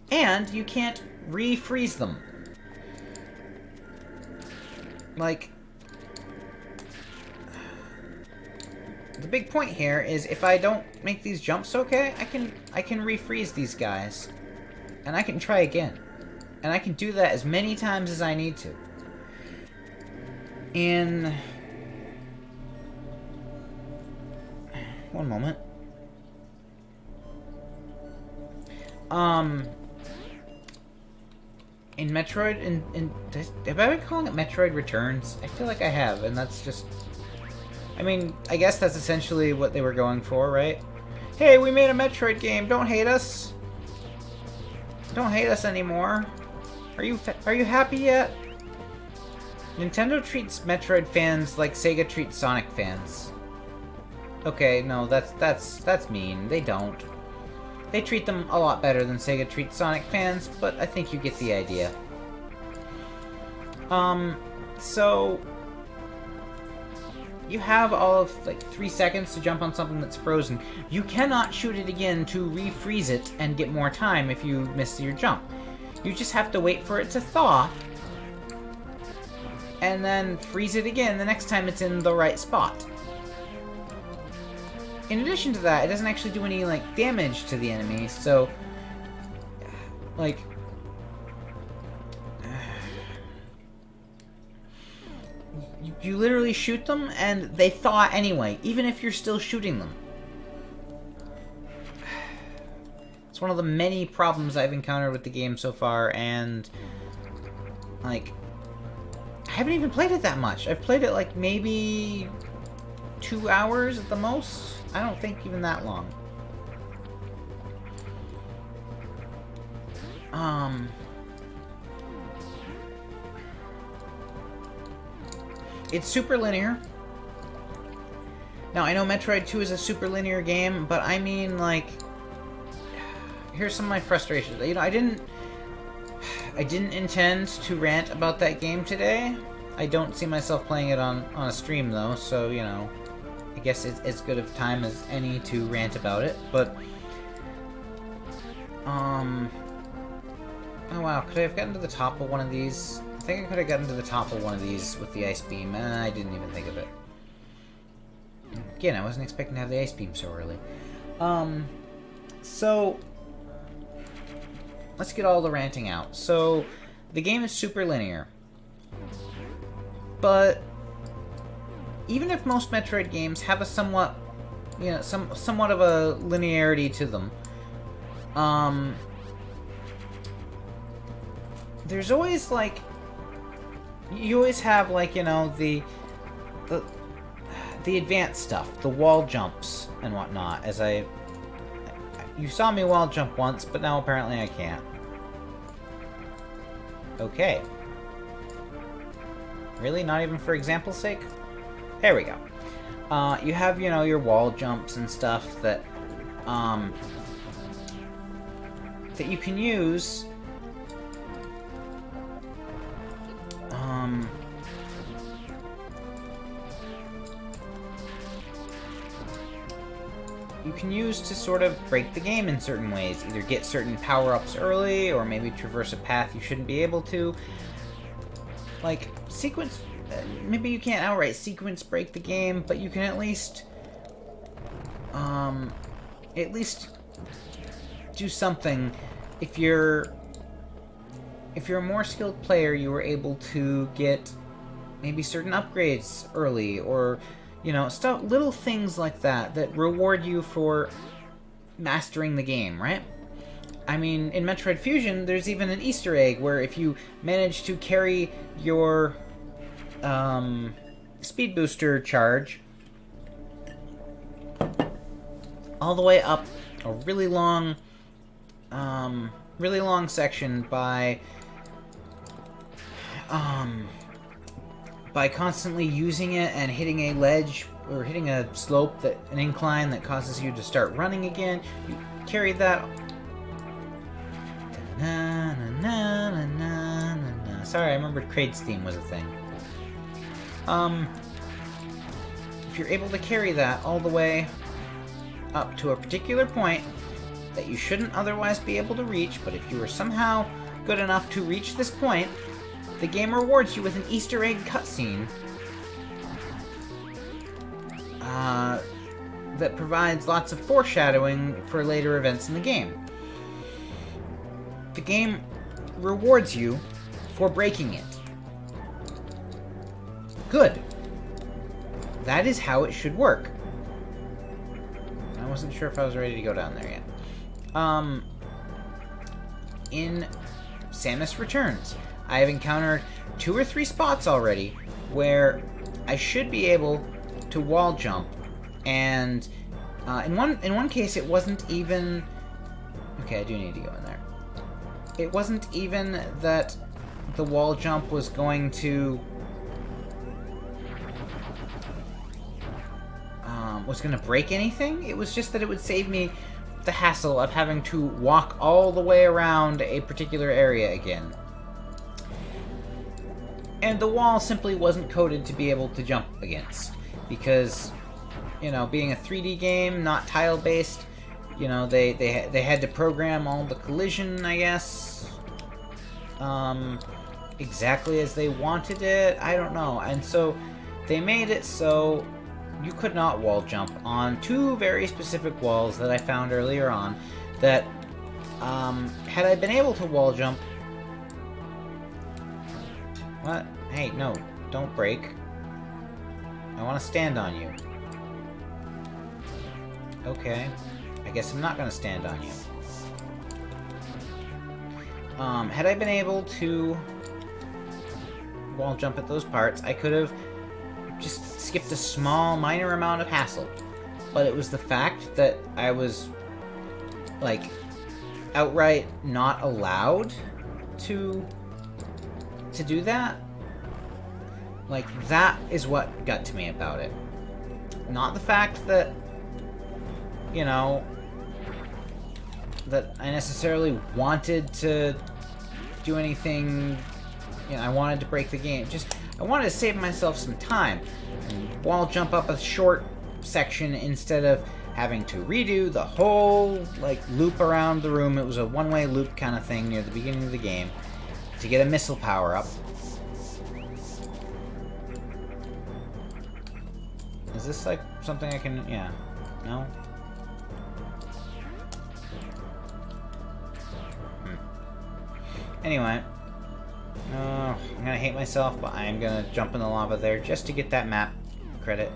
And you can't refreeze them. Like, the big point here is if I don't make these jumps okay, I can refreeze these guys. And I can try again. And I can do that as many times as I need to. In... one moment. In Metroid, have I been calling it Metroid Returns? I feel like I have, and that's just... I mean, I guess that's essentially what they were going for, right? Hey, we made a Metroid game, don't hate us! Don't hate us anymore. Are you happy yet? Nintendo treats Metroid fans like Sega treats Sonic fans. Okay, no, that's mean. They don't. They treat them a lot better than Sega treats Sonic fans, but I think you get the idea. So... you have all of, like, 3 seconds to jump on something that's frozen. You cannot shoot it again to refreeze it and get more time if you miss your jump. You just have to wait for it to thaw, and then freeze it again the next time it's in the right spot. In addition to that, it doesn't actually do any, like, damage to the enemy, so... like... you literally shoot them, and they thaw anyway, even if you're still shooting them. It's one of the many problems I've encountered with the game so far, and... like... I haven't even played it that much. I've played it, like, maybe... 2 hours at the most? I don't think even that long. It's super linear. Now, I know Metroid 2 is a super linear game, but I mean, like... here's some of my frustrations. You know, I didn't intend to rant about that game today. I don't see myself playing it on a stream, though, so, you know... I guess it's as good of time as any to rant about it, but... oh wow, could I have gotten to the top of one of these? I think I could have gotten to the top of one of these with the ice beam. I didn't even think of it. Again, I wasn't expecting to have the ice beam so early. So... let's get all the ranting out. So, the game is super linear. But... even if most Metroid games have a somewhat, you know, somewhat of a linearity to them, there's always, like, you always have, like, you know, the advanced stuff, the wall jumps and whatnot, you saw me wall jump once, but now apparently I can't. Okay. Really? Not even for example's sake? There we go. You have, you know, your wall jumps and stuff that you can use. You can use to sort of break the game in certain ways. Either get certain power-ups early, or maybe traverse a path you shouldn't be able to. Like, sequence... maybe you can't outright sequence break the game, but you can at least do something. If you're a more skilled player, you were able to get maybe certain upgrades early, or, you know, little things like that reward you for mastering the game, right? I mean, in Metroid Fusion, there's even an Easter egg where if you manage to carry your speed booster charge all the way up a really long section by by constantly using it and hitting a ledge or hitting a slope, an incline that causes you to start running again, you carry that. Sorry, I remembered Kraid's theme was a thing. If you're able to carry that all the way up to a particular point that you shouldn't otherwise be able to reach, but if you were somehow good enough to reach this point, the game rewards you with an Easter egg cutscene that provides lots of foreshadowing for later events in the game. The game rewards you for breaking it. Good. That is how it should work. I wasn't sure if I was ready to go down there yet. In Samus Returns, I have encountered 2 or 3 spots already where I should be able to wall jump, and in one case it wasn't even... Okay, I do need to go in there. It wasn't even that the wall jump was going to... was going to break anything. It was just that it would save me the hassle of having to walk all the way around a particular area again. And the wall simply wasn't coded to be able to jump against. Because, you know, being a 3D game, not tile-based, you know, they had to program all the collision, I guess, exactly as they wanted it. I don't know. And so they made it so you could not wall jump on 2 very specific walls that I found earlier on that, had I been able to wall jump... What? Hey, no, don't break. I want to stand on you. Okay. I guess I'm not going to stand on you. Had I been able to wall jump at those parts, I could have just skipped a small, minor amount of hassle. But it was the fact that I was, like, outright not allowed to do that. Like, that is what got to me about it. Not the fact that, you know, that I necessarily wanted to do anything, you know, I wanted to break the game. Just, I wanted to save myself some time and wall jump up a short section instead of having to redo the whole, like, loop around the room. It was a one-way loop kind of thing near the beginning of the game to get a missile power-up. Is this, like, something I can... yeah. No? Anyway. I'm gonna hate myself, but I'm gonna jump in the lava there just to get that map credit.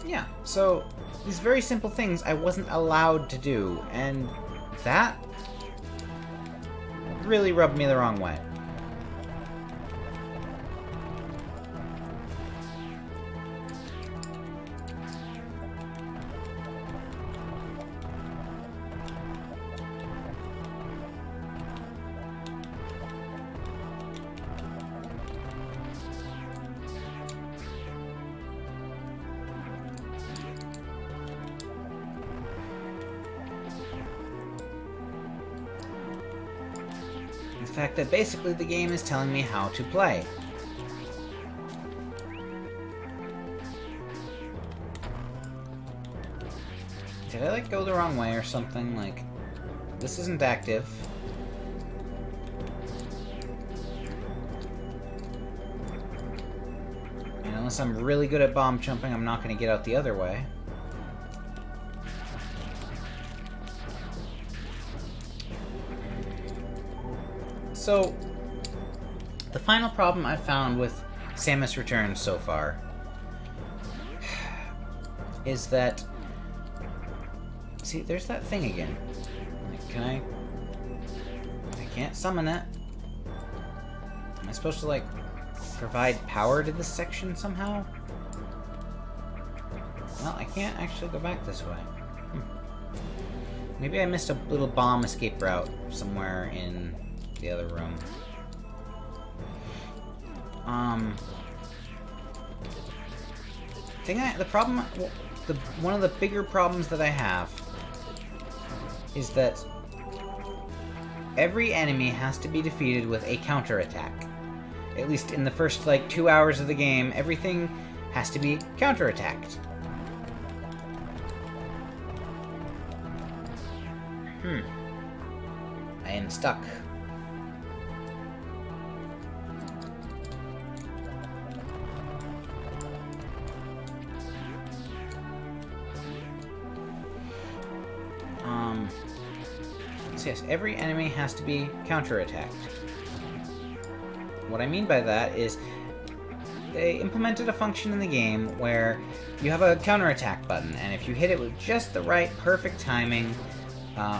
Yeah, so these very simple things I wasn't allowed to do, and that really rubbed me the wrong way. The fact that basically the game is telling me how to play. Did I, like, go the wrong way or something? Like, this isn't active. And unless I'm really good at bomb jumping, I'm not going to get out the other way. So, the final problem I've found with Samus Returns so far is that... See, there's that thing again. Like, can I can't summon it. Am I supposed to, like, provide power to this section somehow? Well, I can't actually go back this way. Maybe I missed a little bomb escape route somewhere in the other room. One of the bigger problems that I have is that every enemy has to be defeated with a counterattack. At least in the first, like, 2 hours of the game, everything has to be counterattacked. I am stuck. So yes, every enemy has to be counterattacked. What I mean by that is they implemented a function in the game where you have a counterattack button, and if you hit it with just the right, perfect timing,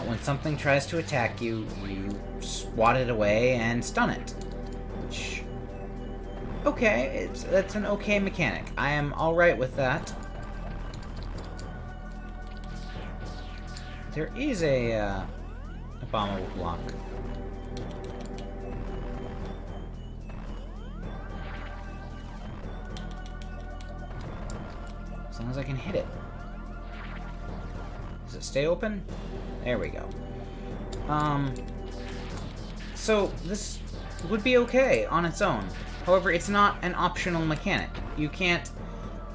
when something tries to attack you, you swat it away and stun it. Which, okay, that's an okay mechanic. I am alright with that. There is a bombable block. As long as I can hit it. Does it stay open? There we go. So this would be okay on its own. However, it's not an optional mechanic. You can't...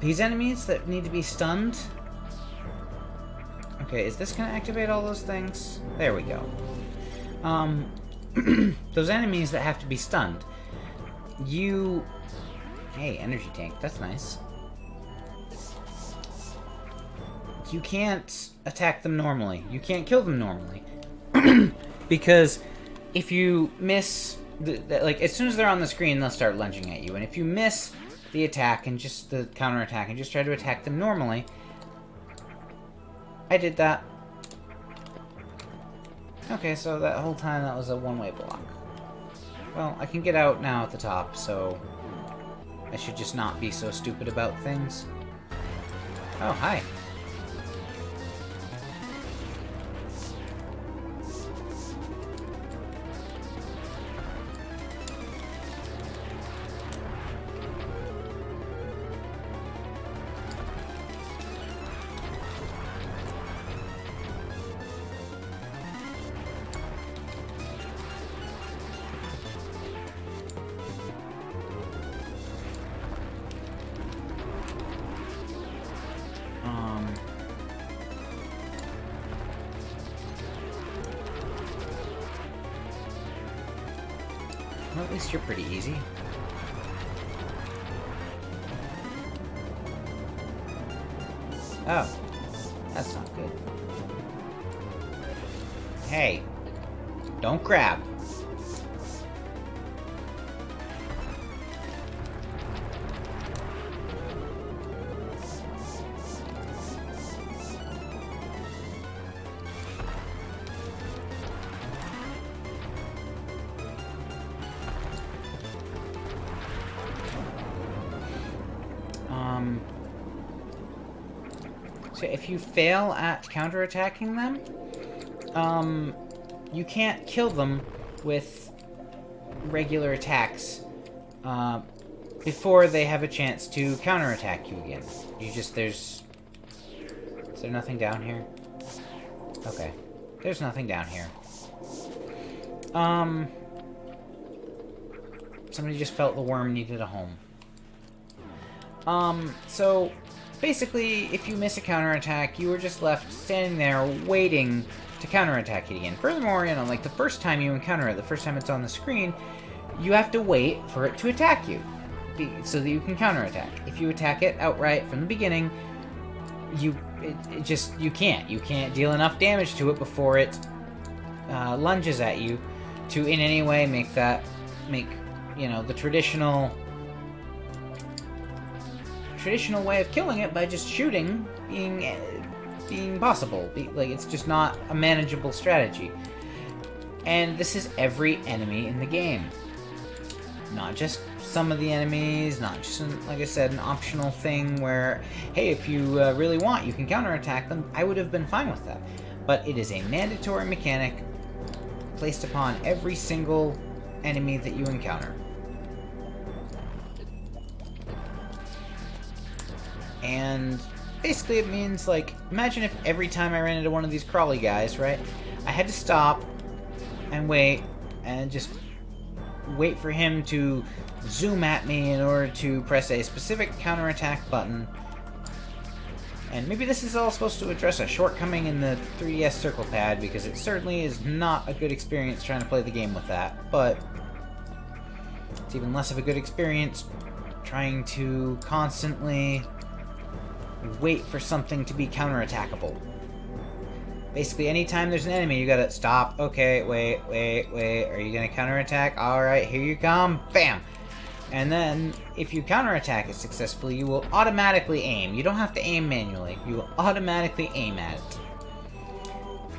These enemies that need to be stunned... Okay, is this gonna activate all those things? There we go. Those enemies that have to be stunned. You... Hey, energy tank, that's nice. You can't attack them normally. You can't kill them normally. Because if you miss... like, as soon as they're on the screen, they'll start lunging at you. And if you miss the attack and just the counterattack and just try to attack them normally... I did that. Okay, so that whole time that was a one-way block. Well, I can get out now at the top, so... I should just not be so stupid about things. Oh, hi. Well, at least you're pretty easy. Oh. That's not good. Hey. Don't grab. So if you fail at counterattacking them, you can't kill them with regular attacks before they have a chance to counterattack you again. Is there nothing down here? Okay. There's nothing down here. Somebody just felt the worm needed a home. So basically, if you miss a counterattack, you are just left standing there waiting to counterattack it again. Furthermore, you know, like the first time you encounter it, the first time it's on the screen, you have to wait for it to attack you so that you can counterattack. If you attack it outright from the beginning, you can't deal enough damage to it before it lunges at you to in any way make you know, the traditional way of killing it by just shooting being possible. Like, it's just not a manageable strategy. And this is every enemy in the game. Not just some of the enemies, not just, like I said, an optional thing where, hey, if you really want, you can counterattack them. I would have been fine with that. but it is a mandatory mechanic placed upon every single enemy that you encounter. And basically it means, like, imagine if every time I ran into one of these crawly guys, right, I had to stop and wait and just wait for him to zoom at me in order to press a specific counterattack button. And maybe this is all supposed to address a shortcoming in the 3DS circle pad, because it certainly is not a good experience trying to play the game with that, but it's even less of a good experience trying to constantly wait for something to be counterattackable. Basically, anytime there's an enemy, you gotta stop. Okay, wait. Are you gonna counterattack? Alright, here you come. Bam! And then, if you counterattack it successfully, you will automatically aim. You don't have to aim manually. You will automatically aim at it.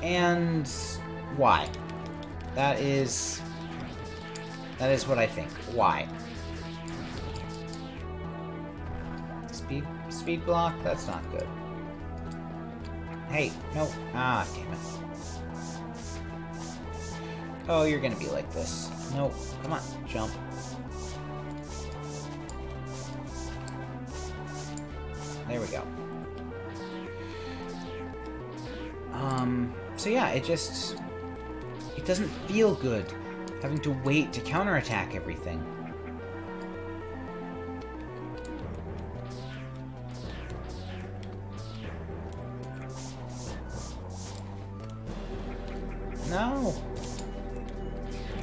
And why? That is what I think. Why? Speed block? That's not good. Hey, no. Ah, damn it. Oh, you're gonna be like this. Nope. Come on, jump. There we go. So yeah, it doesn't feel good having to wait to counterattack everything. No.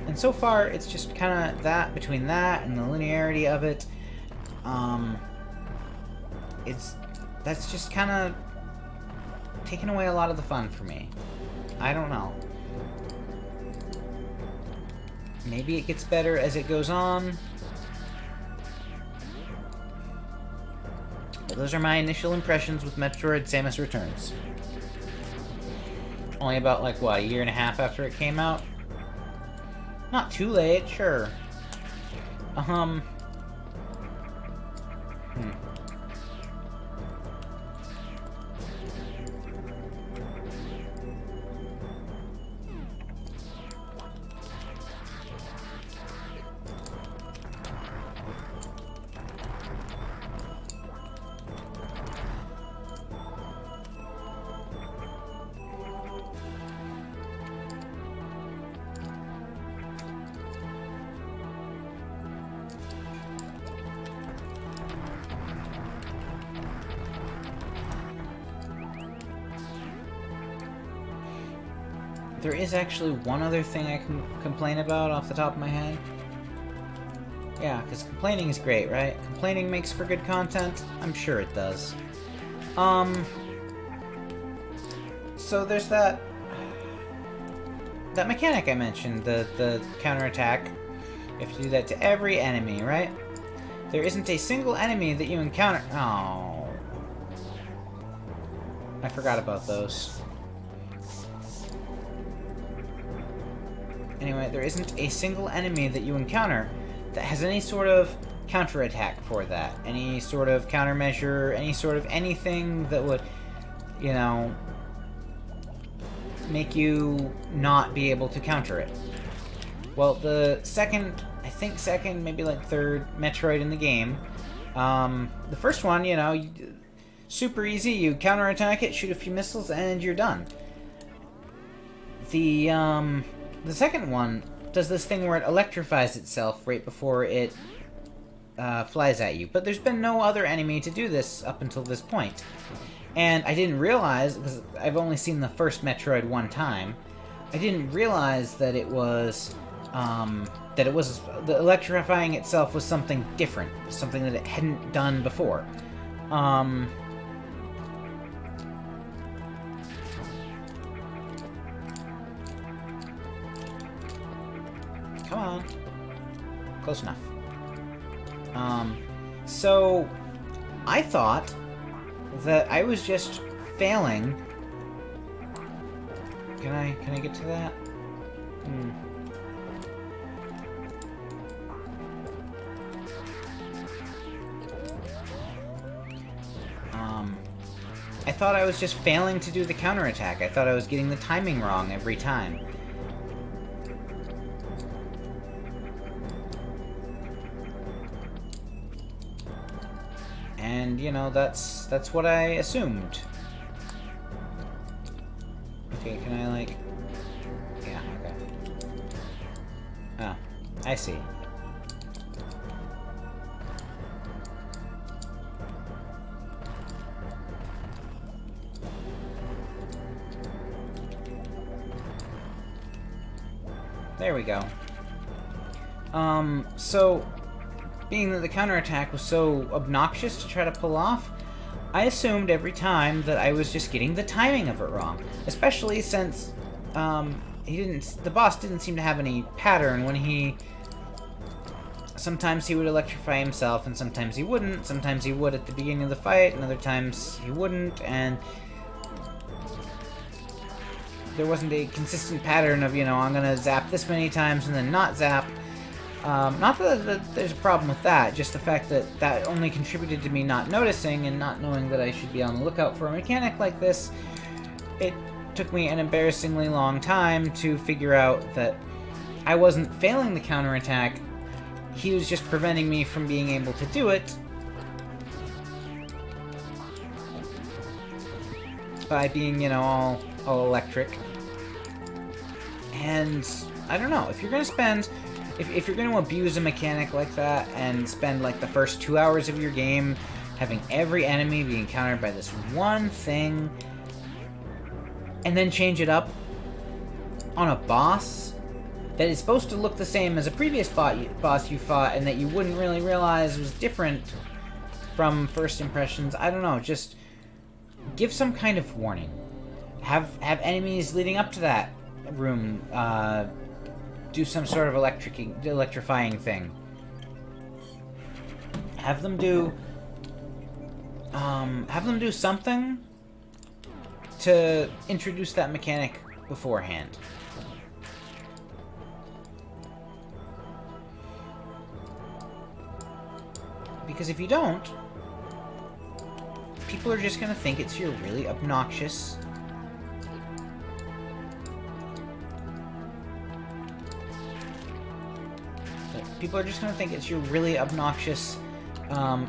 And so far, it's just kind of that, between that and the linearity of it, that's just kind of taken away a lot of the fun for me. I don't know. Maybe it gets better as it goes on. But those are my initial impressions with Metroid Samus Returns. Only about, like, what, a year and a half after it came out? Not too late, sure. There is actually one other thing I can complain about off the top of my head. Yeah, because complaining is great, right? Complaining makes for good content? I'm sure it does. So there's that mechanic I mentioned, the counterattack. You have to do that to every enemy, right? There isn't a single enemy that you encounter... Oh. I forgot about those. Anyway, there isn't a single enemy that you encounter that has any sort of counterattack for that. Any sort of countermeasure, any sort of anything that would, you know, make you not be able to counter it. Well, the second, maybe like third Metroid in the game, the first one, you know, super easy, you counterattack it, shoot a few missiles, and you're done. The second one does this thing where it electrifies itself right before it flies at you. But there's been no other enemy to do this up until this point. And I didn't realize, because I've only seen the first Metroid one time, I didn't realize that it was, the electrifying itself was something different, something that it hadn't done before. Come on. Close enough. So I thought that I was just failing. Can I get to that? I thought I was just failing to do the counterattack. I thought I was getting the timing wrong every time. And, you know, that's what I assumed. Okay, can I, like... Yeah, okay. Oh, I see. There we go. So, being that the counterattack was so obnoxious to try to pull off, I assumed every time that I was just getting the timing of it wrong. Especially since, the boss didn't seem to have any pattern when he... Sometimes he would electrify himself, and sometimes he wouldn't. Sometimes he would at the beginning of the fight, and other times he wouldn't, and... There wasn't a consistent pattern of, you know, I'm gonna zap this many times and then not zap. Not that there's a problem with that, just the fact that that only contributed to me not noticing and not knowing that I should be on the lookout for a mechanic like this. It took me an embarrassingly long time to figure out that I wasn't failing the counterattack, he was just preventing me from being able to do it by being, you know, all electric. And I don't know, if you're gonna spend... If you're going to abuse a mechanic like that and spend like the first 2 hours of your game having every enemy be encountered by this one thing, and then change it up on a boss that is supposed to look the same as a previous boss you fought and that you wouldn't really realize was different from first impressions, I don't know, just give some kind of warning. Have enemies leading up to that room, do some sort of electrifying thing. Have them do something to introduce that mechanic beforehand. Because if you don't, people are just gonna think it's your really obnoxious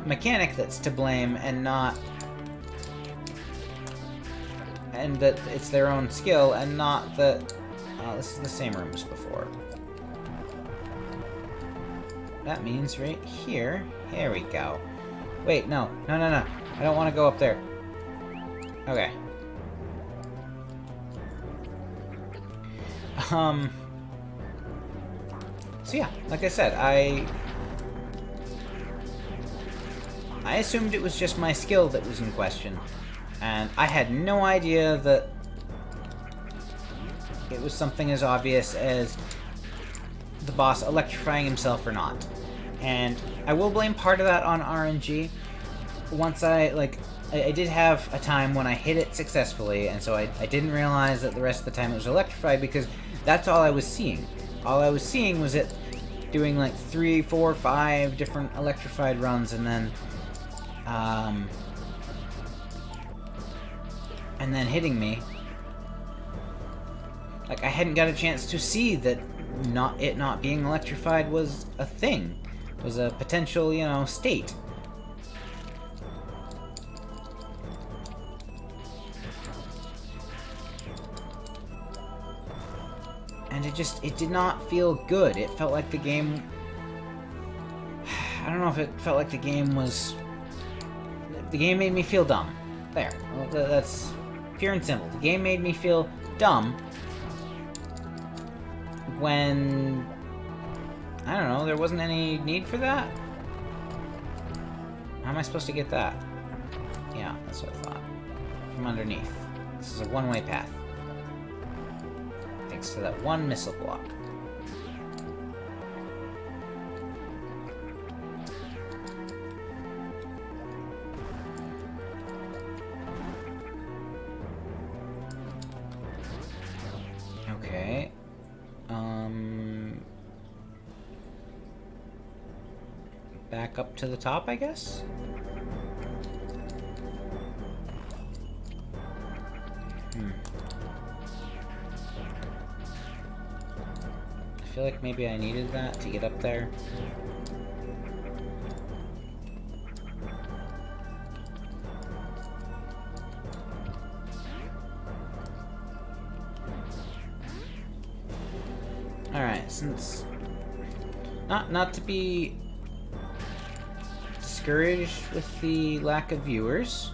mechanic that's to blame, and that it's their own skill, and not that... this is the same room as before. That means right here. Here we go. Wait, no. I don't want to go up there. Okay. So yeah, like I said, I assumed it was just my skill that was in question, and I had no idea that it was something as obvious as the boss electrifying himself or not. And I will blame part of that on RNG. Once I did have a time when I hit it successfully, and so I didn't realize that the rest of the time it was electrified, because that's all I was seeing. All I was seeing was it doing like 3, 4, 5 different electrified runs, and then hitting me. Like, I hadn't got a chance to see that it not being electrified was a thing. Was a potential, you know, state. And it did not feel good. It felt like the game... I don't know if it felt like the game was... The game made me feel dumb. There. Well, that's pure and simple. The game made me feel dumb when... I don't know, there wasn't any need for that? How am I supposed to get that? Yeah, that's what I thought. From underneath. This is a one-way path. Thanks to that one missile block. Okay. Back up to the top, I guess? feel like maybe I needed that to get up there. Alright, since... Not to be discouraged with the lack of viewers.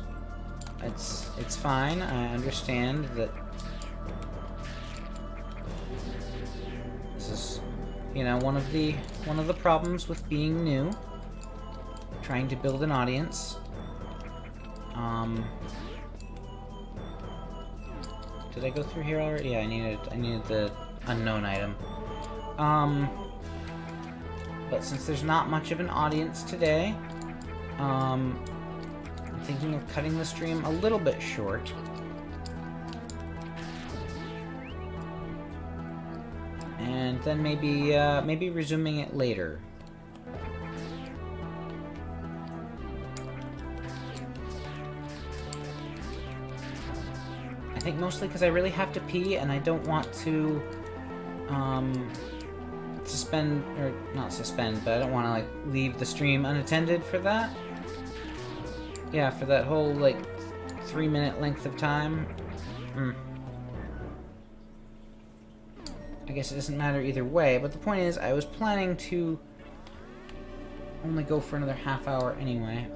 It's fine. I understand that this is, you know, one of the problems with being new. Trying to build an audience. Did I go through here already? Yeah, I needed the unknown item. But since there's not much of an audience today, I'm thinking of cutting the stream a little bit short. And then maybe resuming it later. I think mostly because I really have to pee and I don't want to suspend, or not suspend, but I don't want to like leave the stream unattended for that. Yeah, for that whole like 3-minute length of time. I guess it doesn't matter either way, but the point is I was planning to only go for another half hour anyway.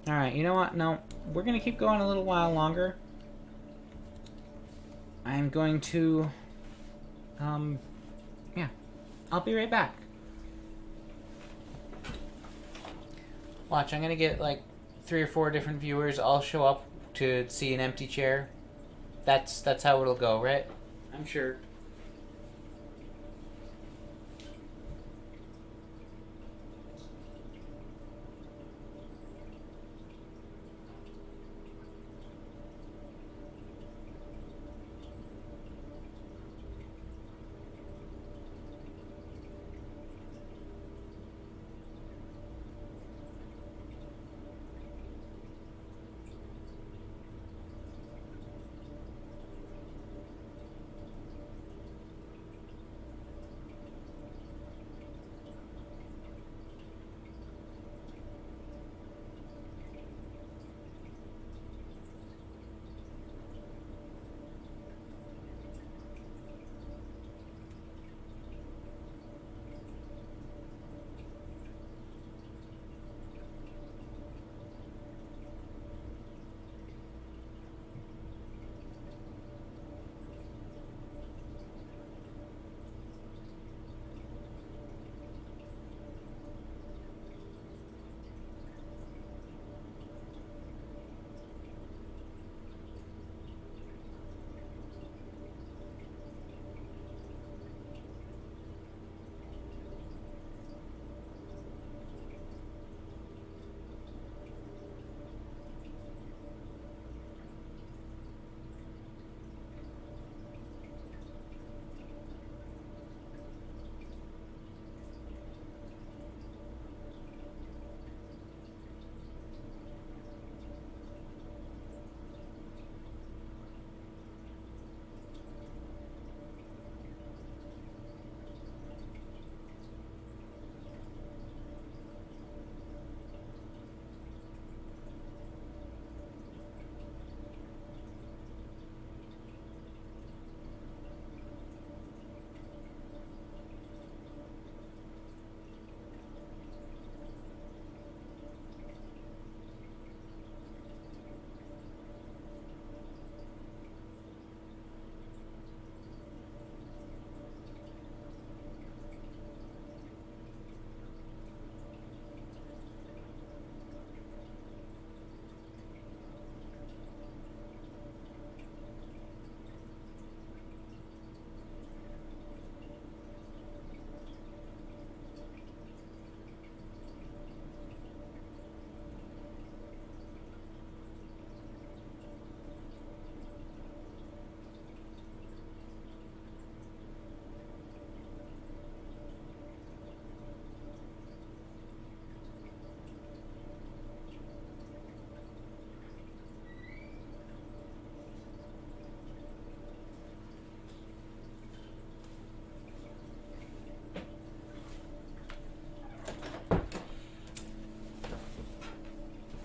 Alright, you know what? No, we're gonna keep going a little while longer. I'm going to yeah, I'll be right back. Watch, I'm gonna get like 3 or 4 different viewers all show up to see an empty chair. That's how it'll go, right? I'm sure.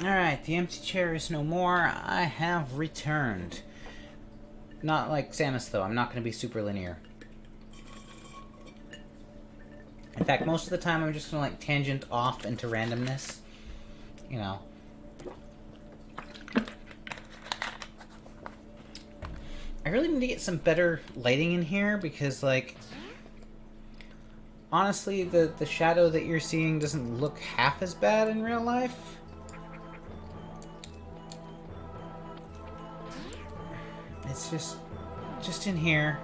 Alright, the empty chair is no more. I have returned. Not like Samus, though. I'm not going to be super linear. In fact, most of the time I'm just going to, like, tangent off into randomness. You know. I really need to get some better lighting in here because, like... Honestly, the shadow that you're seeing doesn't look half as bad in real life. It's just in here.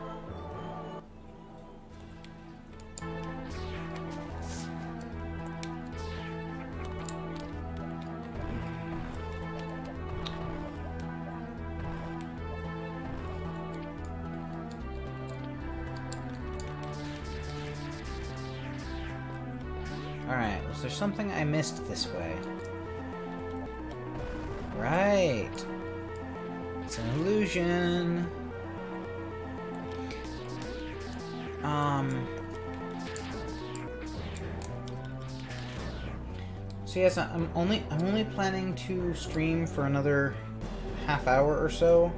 Alright, was there something I missed this way? Right. It's an illusion. So yes, I'm only planning to stream for another half hour or so.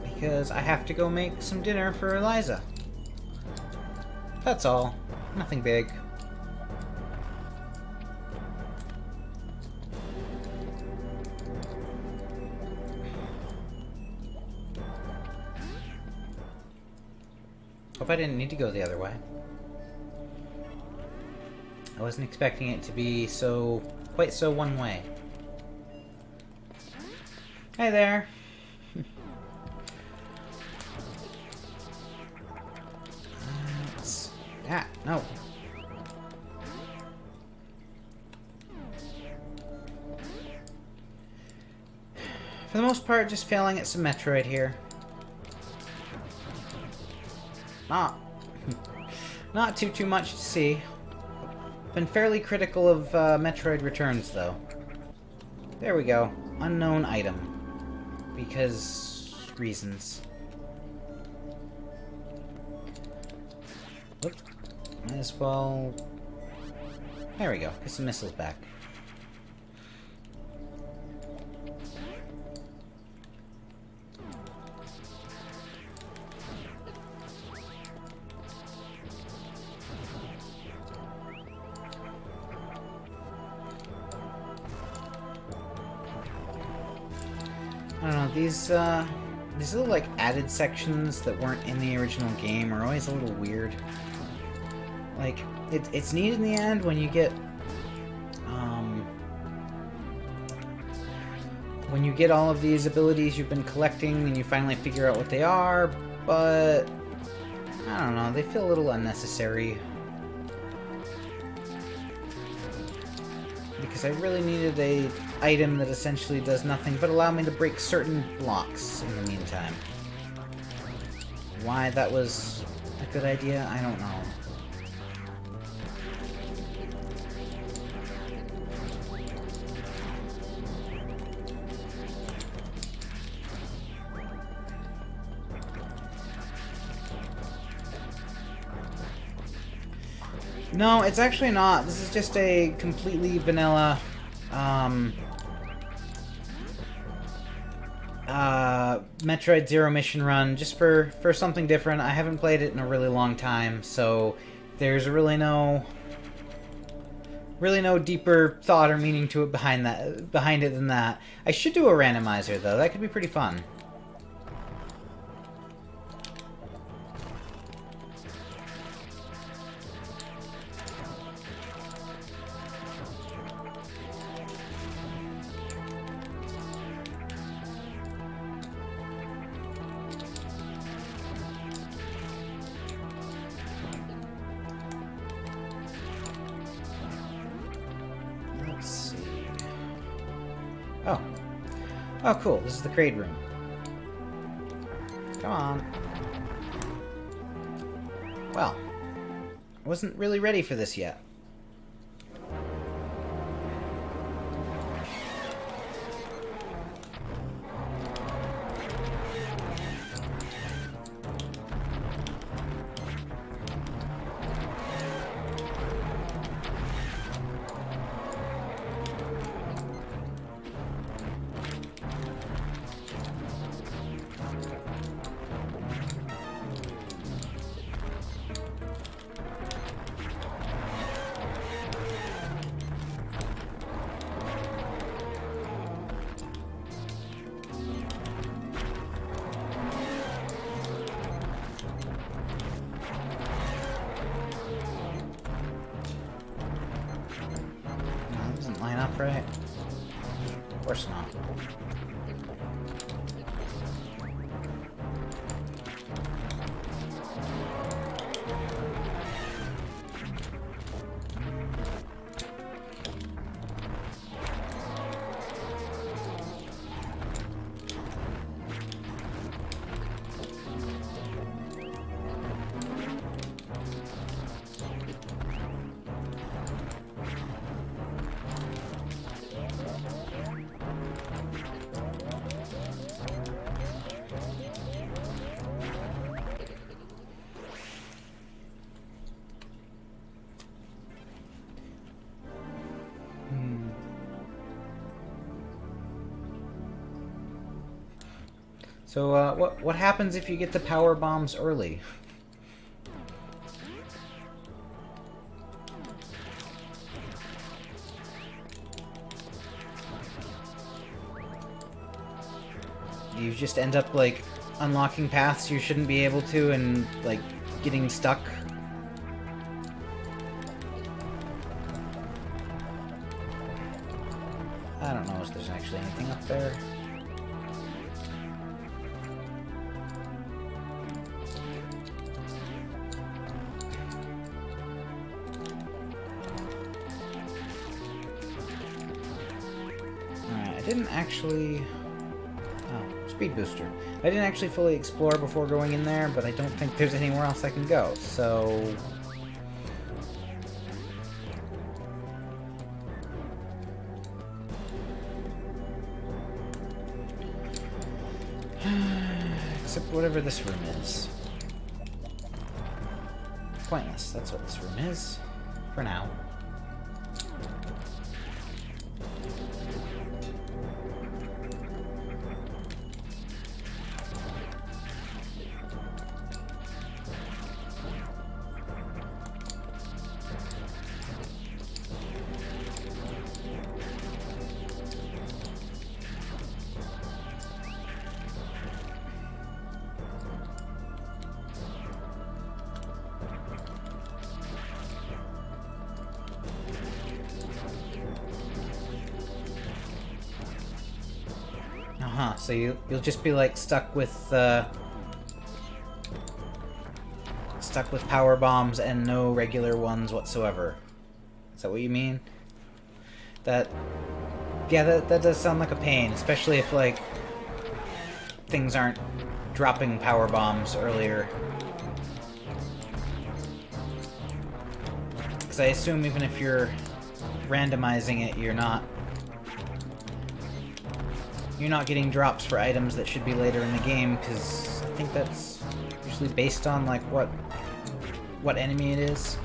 Because I have to go make some dinner for Eliza. That's all. Nothing big. Hope I didn't need to go the other way. I wasn't expecting it to be quite so one way. Hey there. No. For the most part, just failing at some Metroid here. Not too much to see. Been fairly critical of Metroid Returns, though. There we go. Unknown item. Because... reasons. Whoop. Might as well... There we go. Get some missiles back. I don't know, these little, like, added sections that weren't in the original game are always a little weird. Like, it's neat in the end when you get, when you get all of these abilities you've been collecting and you finally figure out what they are, but, I don't know, they feel a little unnecessary. Because I really needed a item that essentially does nothing but allow me to break certain blocks in the meantime. Why that was a good idea, I don't know. No, it's actually not. This is just a completely vanilla, Metroid Zero Mission run, just for something different. I haven't played it in a really long time, so there's really no deeper thought or meaning to it behind it than that. I should do a randomizer, though. That could be pretty fun. Oh, cool. This is the Kraid room. Come on. Well, I wasn't really ready for this yet. enough, right? Of course not. So, what happens if you get the power bombs early? You just end up, like, unlocking paths you shouldn't be able to and, like, getting stuck. I don't know if there's actually anything up there. Alright, I didn't actually... Oh, speed booster. I didn't actually fully explore before going in there, but I don't think there's anywhere else I can go, so... Except whatever this room is. Pointless, that's what this room is. For now. So you'll just be like stuck with power bombs and no regular ones whatsoever. Is that what you mean? That does sound like a pain, especially if like things aren't dropping power bombs earlier. Because I assume even if you're randomizing it, you're not getting drops for items that should be later in the game, because I think that's usually based on like what enemy it is.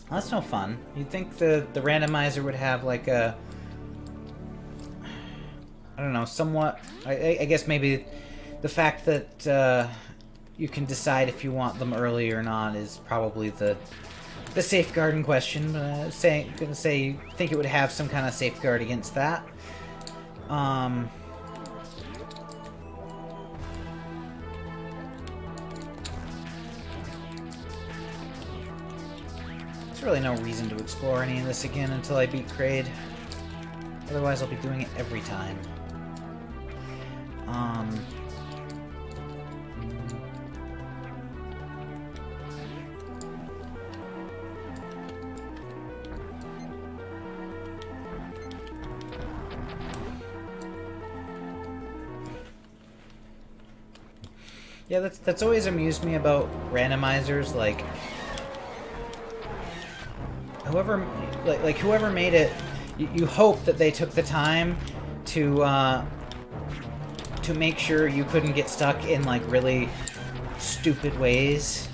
Well, that's no fun. You'd think the randomizer would have like a... I don't know, somewhat... I guess maybe the fact that you can decide if you want them early or not is probably the safeguard in question. But I think it would have some kind of safeguard against that. There's really no reason to explore any of this again until I beat Kraid. Otherwise, I'll be doing it every time. Yeah, that's always amused me about randomizers, like whoever made it, you hope that they took the time to make sure you couldn't get stuck in like really stupid ways.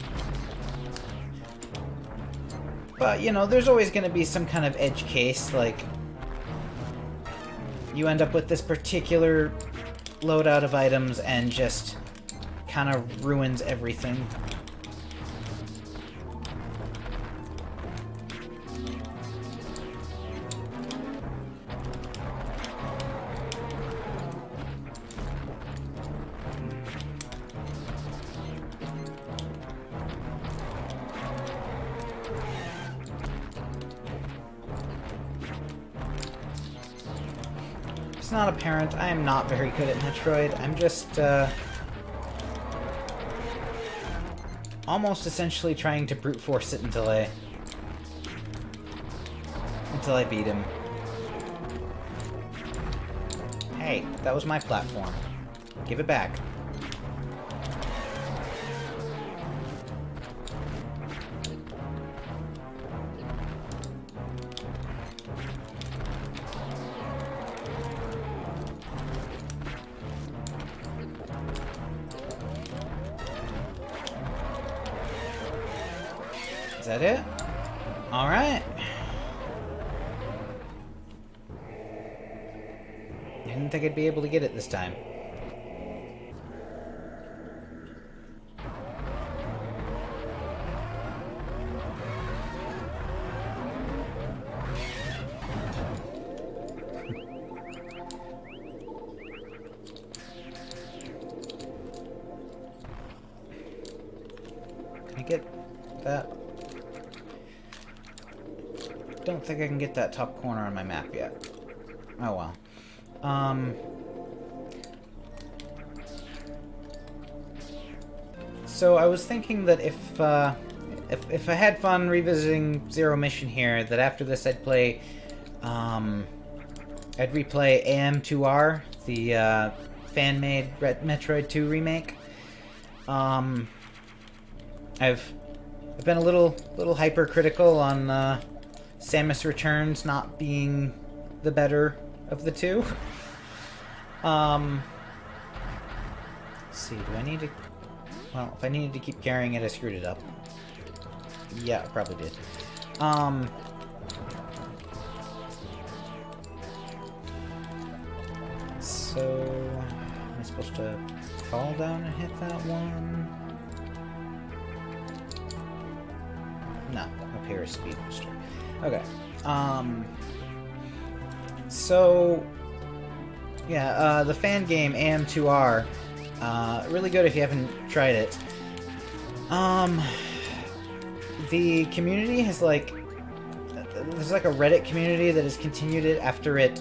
But, you know, there's always going to be some kind of edge case, like you end up with this particular loadout of items and just kind of ruins everything. It's not apparent. I am not very good at Metroid. I'm just, almost essentially trying to brute force it until I beat him. Hey, that was my platform. Give it back. Is that it? Alright. Didn't think I'd be able to get it this time. Can I get that? Don't think I can get that top corner on my map yet. Oh well. So I was thinking that if I had fun revisiting Zero Mission here, that after this I'd play, I'd replay AM2R, the fan-made Metroid 2 remake. I've been a little hypercritical on Samus Returns not being the better of the two. Let's see, do I need to... Well, if I needed to keep carrying it, I screwed it up. Yeah, I probably did. So... Am I supposed to fall down and hit that one? No, up here is Speed Booster. Okay. So... Yeah, the fan game AM2R, really good if you haven't tried it. The community has there's like a Reddit community that has continued it after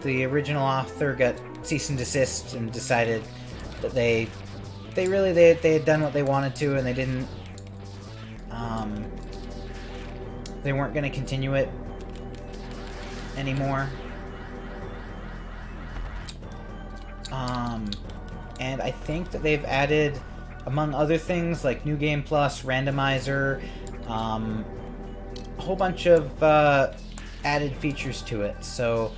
the original author got cease and desist and decided that they had done what they wanted to and they didn't, they weren't going to continue it anymore. And I think that they've added, among other things, like New Game Plus, Randomizer, a whole bunch of added features to it. So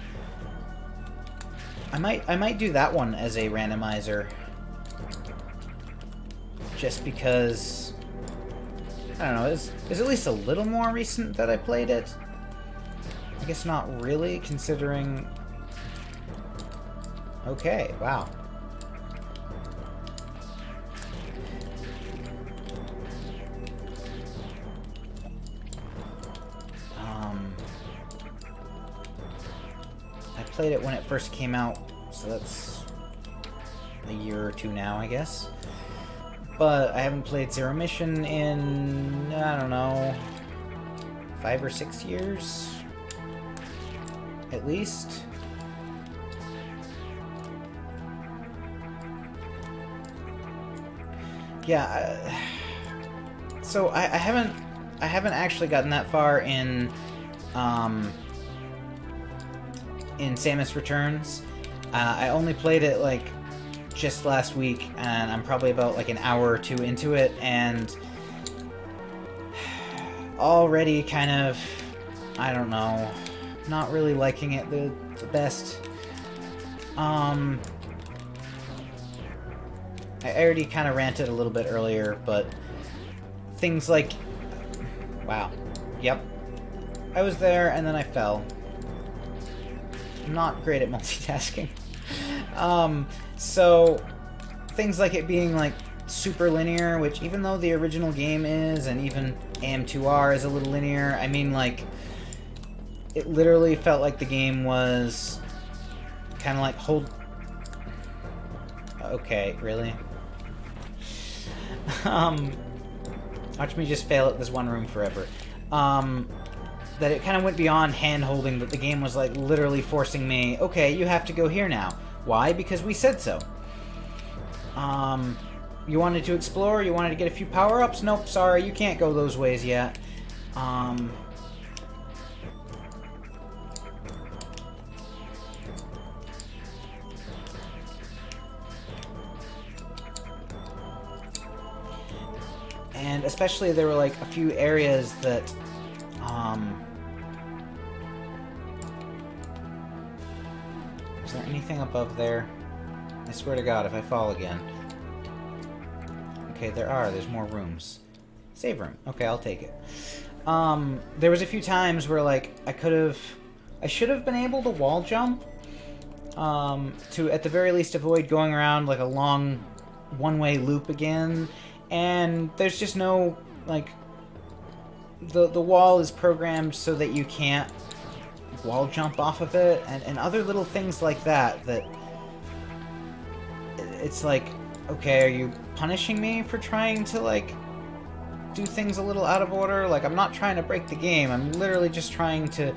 I might do that one as a randomizer, just because I don't know. It's at least a little more recent that I played it. I guess not really, considering. Okay, wow. I played it when it first came out, so that's a year or two now, I guess. But I haven't played Zero Mission in, I don't know, 5 or 6 years? At least. Yeah, so I haven't actually gotten that far in Samus Returns. I only played it like just last week, and I'm probably about like an hour or two into it, and already kind of, I don't know, not really liking it the best. I already kind of ranted a little bit earlier, but things like... Wow. Yep. I was there, and then I fell. Not great at multitasking. So, things like it being, like, super linear, which even though the original game is, and even AM2R is a little linear, I mean, like, it literally felt like the game was kind of like, Okay, really? Watch me just fail at this one room forever. That it kind of went beyond hand-holding, that the game was, like, literally forcing me, okay, you have to go here now. Why? Because we said so. You wanted to explore? You wanted to get a few power-ups? Nope, sorry, you can't go those ways yet. And especially there were, like, a few areas that, is there anything above there? I swear to God, if I fall again. Okay, there's more rooms. Save room. Okay, I'll take it. There was a few times where, like, I should have been able to wall jump, to, at the very least, avoid going around, like, a long one-way loop again. And there's just no, like, the wall is programmed so that you can't wall jump off of it, and other little things like that, that it's like, okay, are you punishing me for trying to, like, do things a little out of order? Like, I'm not trying to break the game, I'm literally just trying to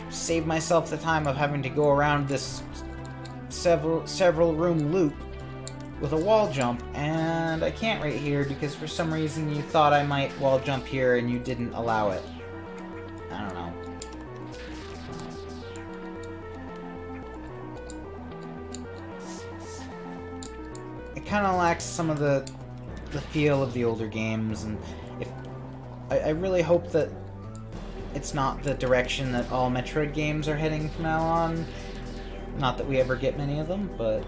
save myself the time of having to go around this several room loop with a wall jump, and I can't right here because for some reason you thought I might wall jump here and you didn't allow it. I don't know. It kind of lacks some of the feel of the older games, and I really hope that it's not the direction that all Metroid games are heading from now on. Not that we ever get many of them, but...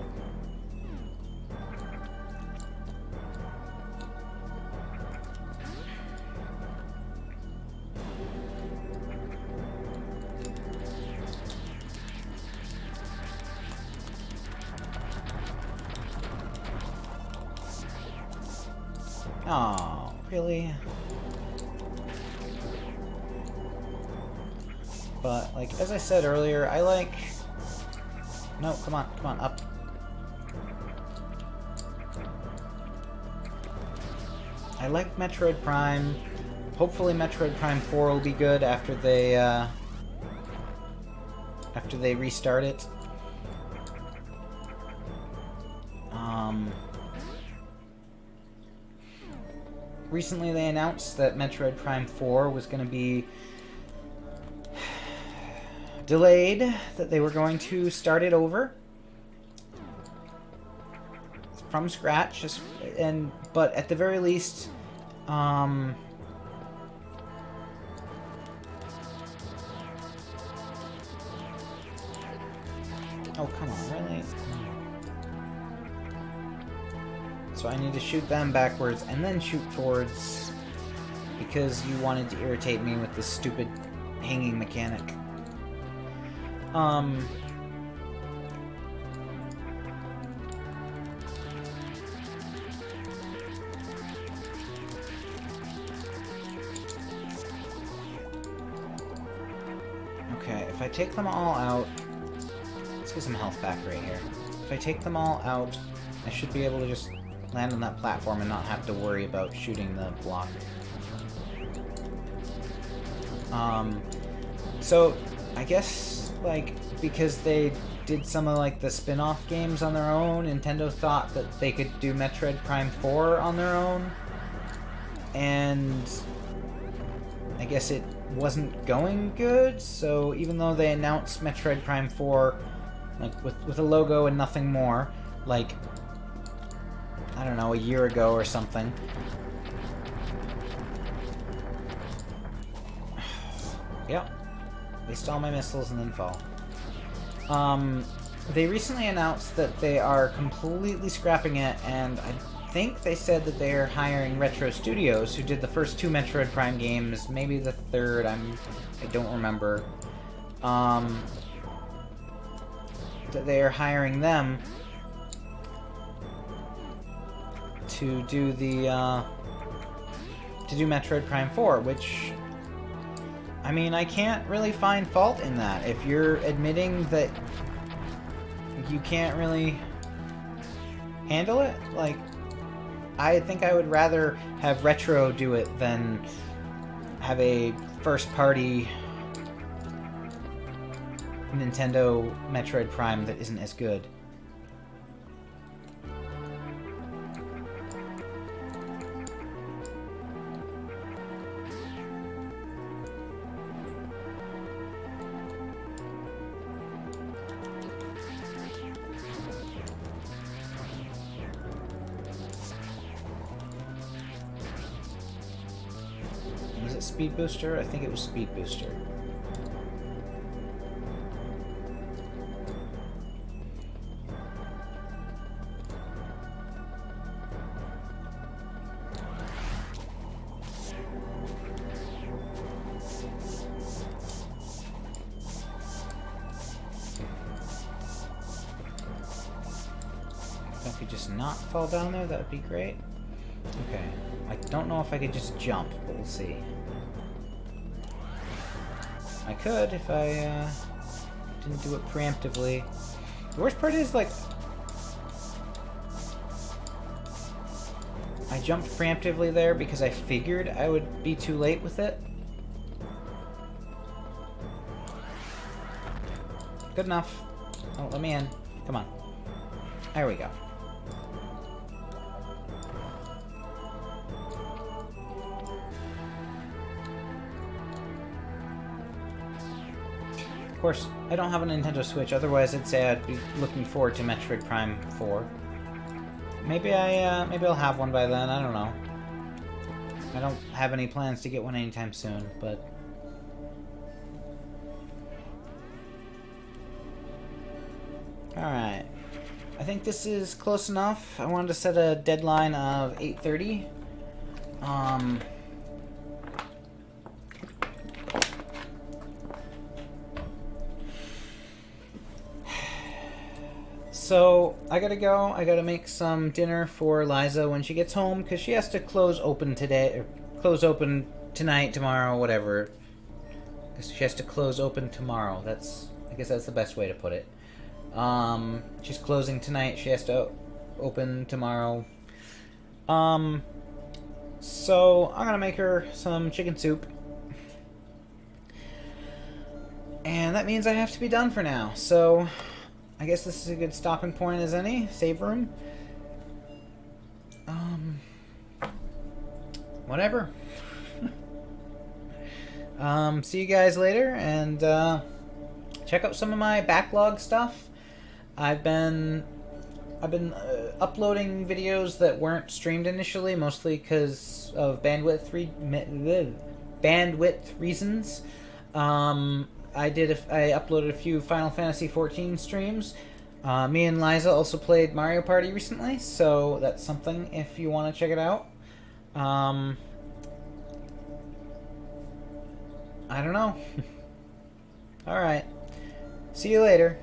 Oh, really? But, like, as I said earlier, I like... No, come on, up. I like Metroid Prime. Hopefully Metroid Prime 4 will be good after they restart it. Recently they announced that Metroid Prime 4 was going to be delayed, that they were going to start it over from scratch, but at the very least, oh, come on, really? So I need to shoot them backwards and then shoot forwards because you wanted to irritate me with this stupid hanging mechanic. Okay, if I take them all out... Let's get some health back right here. If I take them all out, I should be able to just land on that platform and not have to worry about shooting the block. So, I guess, like, because they did some of, like, the spin-off games on their own, Nintendo thought that they could do Metroid Prime 4 on their own, and I guess it wasn't going good, so even though they announced Metroid Prime 4, like, with a logo and nothing more, like, I don't know, a year ago or something. Yep. Waste all my missiles and then fall. They recently announced that they are completely scrapping it, and I think they said that they're hiring Retro Studios, who did the first 2 Metroid Prime games, maybe the third, I don't remember. That they are hiring them to do the, to do Metroid Prime 4, which, I mean, I can't really find fault in that. If you're admitting that you can't really handle it, like, I think I would rather have Retro do it than have a first-party Nintendo Metroid Prime that isn't as good. Was it Speed Booster? I think it was Speed Booster. If I could just not fall down there, that would be great. Okay. I don't know if I could just jump, but we'll see. I could if I didn't do it preemptively. The worst part is, like, I jumped preemptively there because I figured I would be too late with it. Good enough. Oh, let me in. Come on. There we go. Of course, I don't have a Nintendo Switch, otherwise I'd say I'd be looking forward to Metroid Prime 4. Maybe I'll have one by then, I don't know. I don't have any plans to get one anytime soon, but... Alright. I think this is close enough. I wanted to set a deadline of 8:30. So, I gotta go. I gotta make some dinner for Liza when she gets home, because she has to close open today, or close open tonight, tomorrow, whatever. Because she has to close open tomorrow. I guess that's the best way to put it. She's closing tonight. She has to open tomorrow. So I'm gonna make her some chicken soup. And that means I have to be done for now. So I guess this is a good stopping point as any. Save room. Whatever. See you guys later, and check out some of my backlog stuff. I've been uploading videos that weren't streamed initially, mostly because of bandwidth reasons. I uploaded a few Final Fantasy XIV streams. Me and Liza also played Mario Party recently, so that's something if you want to check it out. I don't know. Alright. See you later.